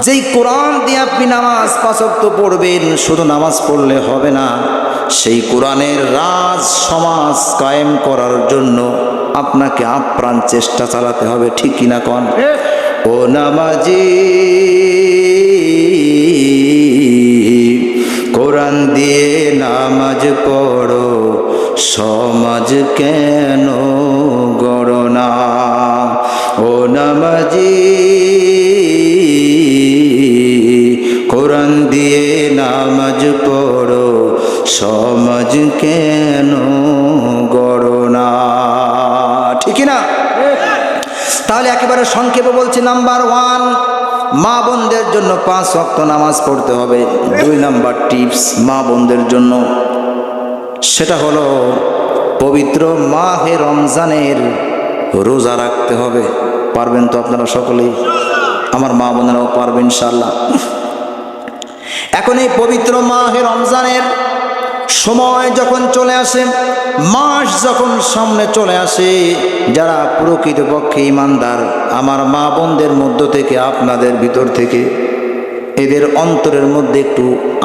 Speaker 2: যেই কোরআন দিয়ে আপনি নামাজ 5 ওয়াক্ত পড়বেন, শুধু নামাজ পড়লে হবে না, সেই কোরআনের রাজ সমাজ কায়েম করার জন্য আপনাকে আপ্রাণ চেষ্টা চালাতে হবে, ঠিক কিনা কোন? ও নামাজি, কোরআন দিয়ে নামাজ পড়ো, সমাজ কেন গড়ো না? ও নামাজি, কোরআন দিয়ে নামাজ পড়ো, সমাজ কেন গড়ো না? ঠিক না? তাহলে একেবারে সংক্ষেপে বলছি, নাম্বার 1, মা বোনদের জন্য 5 ওয়াক্ত নামাজ পড়তে হবে। 2 নাম্বার টিপস মা বোনদের জন্য, সেটা হলো পবিত্র মাহে রমজানের রোজা রাখতে হবে। পারবেন তো আপনারা সকলেই? আমার মা বোনেরাও পারবেন ইনশাআল্লাহ। এখন এই পবিত্র মাহে রমজানের সময় যখন চলে আসে, মাস যখন সামনে চলে আসে, যারা প্রকৃতপক্ষে ঈমানদার আমার মা বোনদের মধ্য থেকে, আপনাদের ভিতর থেকে, এদের অন্তরের মধ্যে একটু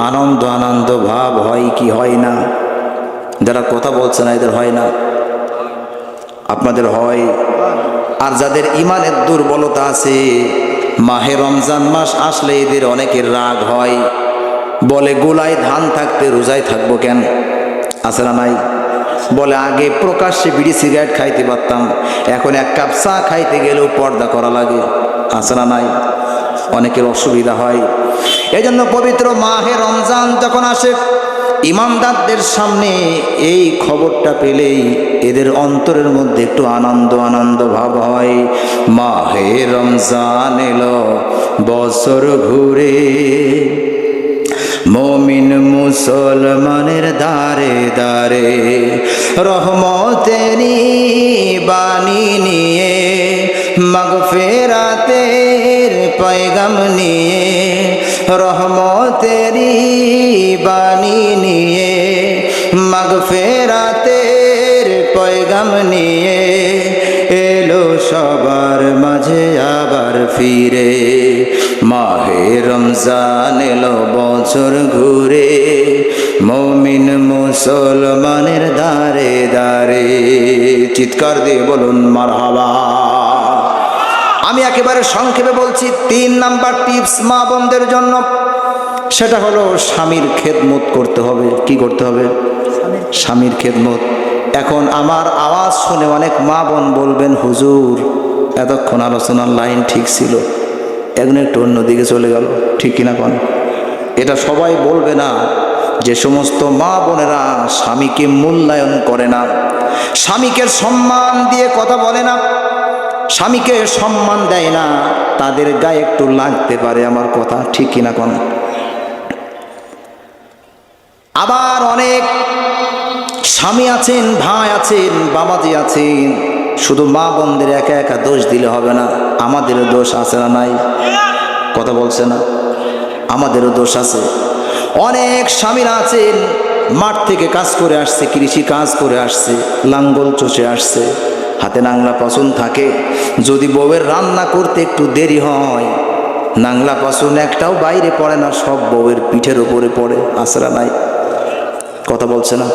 Speaker 2: আনন্দ আনন্দ ভাব হয় কি হয় না? যারা কথা বলছে না এদের হয় না? আপনাদের হয়? আর যাদের ঈমানের দুর্বলতা আছে, মাহে রমজান মাস আসলে এদের অনেকের রাগ হয়, বলে গোলায় ধান থাকতে রোজায় থাকবো কেন? আছে না নাই? বলে আগে প্রকাশ্যে বিড়ি সিগারেট খাইতে পারতাম, এখন 1 কাপ চা খাইতে গেলেও পর্দা করা লাগে। আছে না নাই? অনেকের অসুবিধা হয়। এই জন্য পবিত্র মাহে রমজান যখন আসে, ঈমানদারদের সামনে এই খবরটা পেলেই এদের অন্তরের মধ্যে একটু আনন্দ আনন্দ ভাব হয়। মাহে রমজান এলো বছর ঘুরে, মুমিন মুসলমানের দারে দারে, রহমতেরি বাণী নিয়ে, মাগফিরাতের পয়গাম নিয়ে, রহমতেরি বাণী নিয়ে, মাগফিরাতের পয়গাম নিয়ে, এলো সবার মাঝে আবার ফিরে। মাহে রমজান এলো বছর ঘুরে, মুমিন মুসলমানের দারে দারে। চিৎকার দিয়ে বলুন মারহাবা। আমি একেবারে সংক্ষেপে বলছি, 3 নাম্বার টিপস মা বোনদের জন্য, সেটা হলো স্বামীর খেদমত করতে হবে। কি করতে হবে? স্বামীর খেদমত। এখন আমার আওয়াজ শুনে অনেক মা বোন বলবেন, হুজুর এতক্ষণ আলোচনার লাইন ঠিক ছিল, এখন একটু অন্যদিকে চলে গেল, ঠিক কিনা কোন? এটা সবাই বলবে না। যে সমস্ত মা বোনেরা স্বামীকে মূল্যায়ন করে না, স্বামীকে সম্মান দিয়ে কথা বলে না, স্বামীকে সম্মান দেয় না, তাদের গায়ে একটু লাগতে পারে আমার কথা, ঠিক কিনা কোন? আবার অনেক স্বামী আছেন, ভাই আছেন, বাবাজি আছেন, শুধু মা বোনদের একা একা দোষ দিলে হবে না, আমাদেরও দোষ আছে না নাই? কথা বলছে না? আমাদেরও দোষ আছে। অনেক স্বামীরা আছেন, মাঠ থেকে কাজ করে আসছে, কৃষি কাজ করে আসছে, লাঙ্গল চষে আসছে, হাতে নাংলা পাসুন থাকে, যদি বউয়ের রান্না করতে একটু দেরি হয়, নাংলা পাসুন একটাও বাইরে পড়ে না, সব বউয়ের পিঠের উপরে পড়ে। আসরা নাই? কথা বলছে না?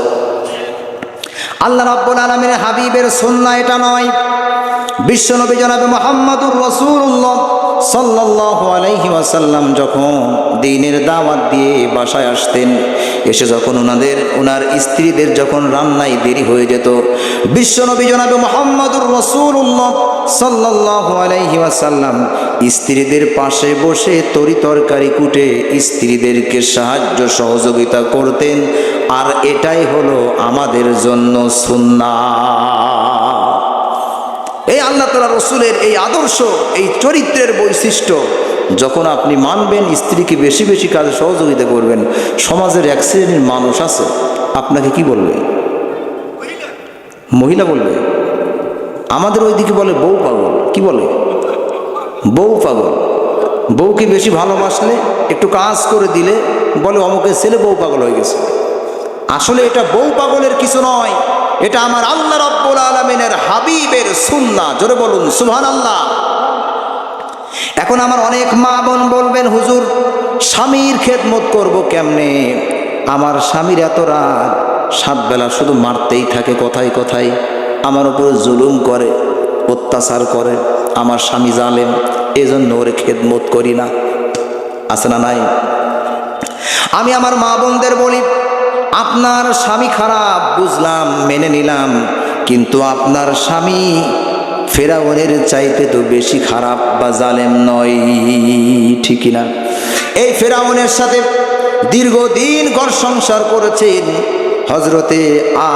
Speaker 2: আল্লাহ রাব্বুল আলামিনের হাবিবের সুন্নাহ এটা নয়। বিশ্বনবী জনাবে মুহাম্মদুর রাসূলুল্লাহ সাল্লাল্লাহু আলাইহি ওয়াসাল্লাম যখন দ্বীনের দাওয়াত দিয়ে বাসায় আসতেন, এসে যখন ওনার স্ত্রীদের যখন রান্নায় দেরি হয়ে যেত, বিশ্বনবী জনাবে মুহাম্মদুর রাসূলুল্লাহ সাল্লাল্লাহু আলাইহি ওয়াসাল্লাম স্ত্রীদের পাশে বসে তরকারি কুটে স্ত্রীদেরকে সাহায্য সহযোগিতা করতেন। আর এটাই হলো আমাদের জন্য সুন্নাহ। এই আল্লাহ তাআলা রসুলের এই আদর্শ, এই চরিত্রের বৈশিষ্ট্য যখন আপনি মানবেন, স্ত্রীকে বেশি বেশি কাজে সহযোগিতা করবেন, সমাজের এক শ্রেণীর মানুষ আছে আপনাকে কি বলবে? মহিলা বলবে। আমাদের ওইদিকে বলে বউ পাগল। কি বলে? বউ পাগল। বউকে বেশি ভালোবাসলে, একটু কাজ করে দিলে বলে অমুকের ছেলে বউ পাগল হয়ে গেছে। আসলে এটা বউ পাগলের কিছু নয়, এটা আমার আল্লাহ রাব্বুল আলামিনের হাবিবের সুন্নাহ। জোরে বলুন সুবহানাল্লাহ। এখন আমার অনেক মা বোন বলবেন, হুজুর স্বামীর খেদমত করব কেমনে? আমার স্বামীর এত রাগ, 7 বেলা শুধু মারতেই থাকে, কথায় কথায় আমার উপরে জুলুম করে, অত্যাচার করে, আমার স্বামী জালেম, এজন্য ওরে খেদমত করি না। আছে না নাই? আমি আমার মা বোনদের বলি, আপনার স্বামী খারাপ বুঝলাম, মেনে নিলাম, কিন্তু আপনার স্বামী ফেরাউনের চাইতে তো বেশি খারাপ বা জালেম নয়, ঠিক না? এই ফেরাউনের সাথে দীর্ঘদিন ঘর সংসার করেছেন হযরতে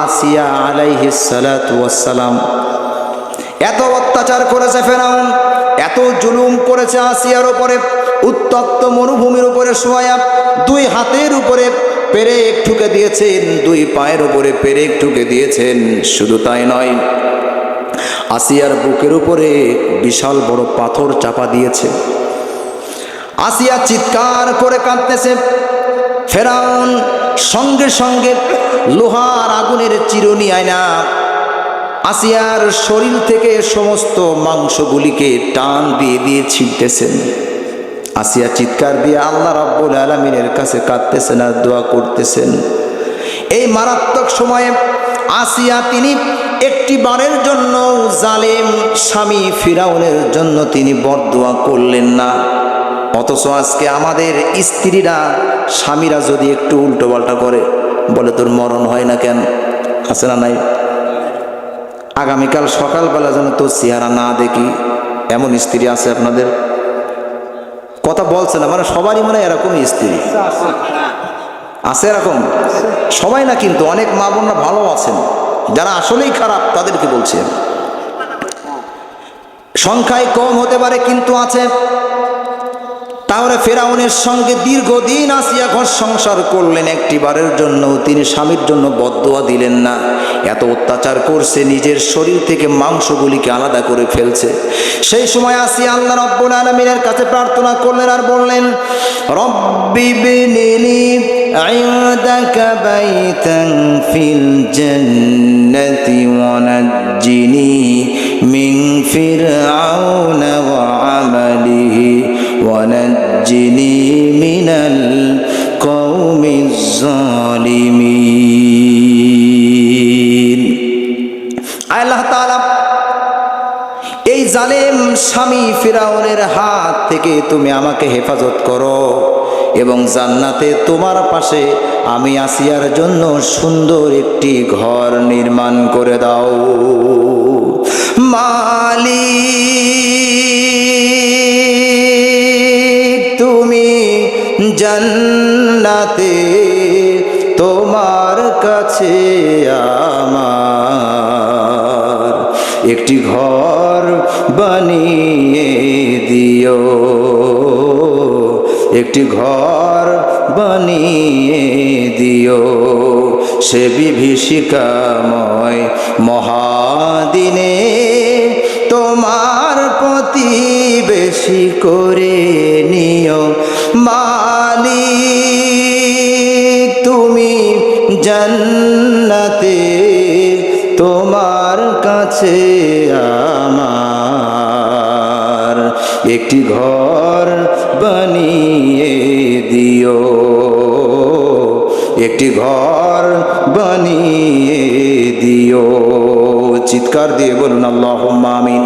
Speaker 2: আসিয়া আলাইহিস সালাতু ওয়াস সালাম। এত অত্যাচার করেছে ফেরাউন, এত জুলুম করেছে আসিয়ার উপরে, উত্তপ্ত মরুভূমির উপরে শোয়া, 2 হাতের উপরে পেরেক ঠুকে দিয়েছেন, 2 পায়ের উপরে পেরেক ঠুকে দিয়েছেন। শুধু তাই নয়, আসিয়ার বুকের উপরে বিশাল বড় পাথর চাপা দিয়েছে। আসিয়া চিৎকার করে কাঁদতেছে। ফেরাউন সঙ্গে সঙ্গে লোহার আগুনের চিরুনি আয়না আসিয়ার শরীর থেকে সমস্ত মাংসগুলিকে টান দিয়ে দিয়ে ছিঁড়তেছেন। আসিয়া চিৎকার দিয়ে আল্লাহ রাব্বুল আলামিনের কাছে কাঁদতেছেন আর দোয়া করতেছেন। এই মারাত্মক সময়ে আসিয়া তিনি একটি বারের জন্য জালেম স্বামী ফিরাউনের জন্য তিনি বদদোয়া করলেন না। অথচ আজকে আমাদের স্ত্রীরা, স্বামীরা যদি একটু উল্টোপাল্টা করে, বলে তোর মরণ হয় না কেন? আছে না নাই? আগামীকাল সকালবেলা যেন তোর চেহারা না দেখি, এমন স্ত্রী আছে আপনাদের? কথা বলছে না, মানে সবারই মনে এরকমই স্ত্রী আছে। এরকম সবাই না, কিন্তু অনেক মা বোনরা ভালো আছেন, যারা আসলেই খারাপ তাদেরকে বলছেন। সংখ্যায় কম হতে পারে, কিন্তু আছে। তাহলে ফেরাউনের সঙ্গে দীর্ঘদিন আসিয়া ঘর সংসার করলেন, একটিবারের জন্য তিনি স্বামীর জন্য বদদোয়া দিলেন না। এত অত্যাচার করছে, নিজের শরীর থেকে মাংসগুলিকে আলাদা করে ফেলছে। সেই সময় আসিয়া আল্লাহ রাব্বুল আলামিনের কাছে প্রার্থনা করলেন আর বললেন, রব্বি বিনিলি ইনদাকা বাইতান ফিল জান্নাতি ওয়া নাজ্জিনি মিন ফিরআউনা ওয়া আমালিহি ওয়ানাজ্জিনি মিনাল কওমিজ জালিমিন। আল্লাহ তাআলা এই জালেম স্বামী ফিরাউনের হাত থেকে তুমি আমাকে হেফাজত করো এবং জান্নাতে তোমার পাশে আমি আসিয়ার জন্য সুন্দর একটি ঘর নির্মাণ করে দাও। মালিক তুমি জান্নাতে তোমার কাছে আমার একটি ঘর বানিয়ে দিও, একটি ঘর বানিয়ে দিও। সে বিভীষিকাময় মহাদিনে তোমার প্রতিবেশী করে নিও। মালিক তুমি জান্নাতে তোমার কাছে আমার একটি ঘর বানিয়ে দিও, একটি ঘর বানিয়ে দিও। চিৎকার দিয়ে বলুন আল্লাহুম্মা আমিন।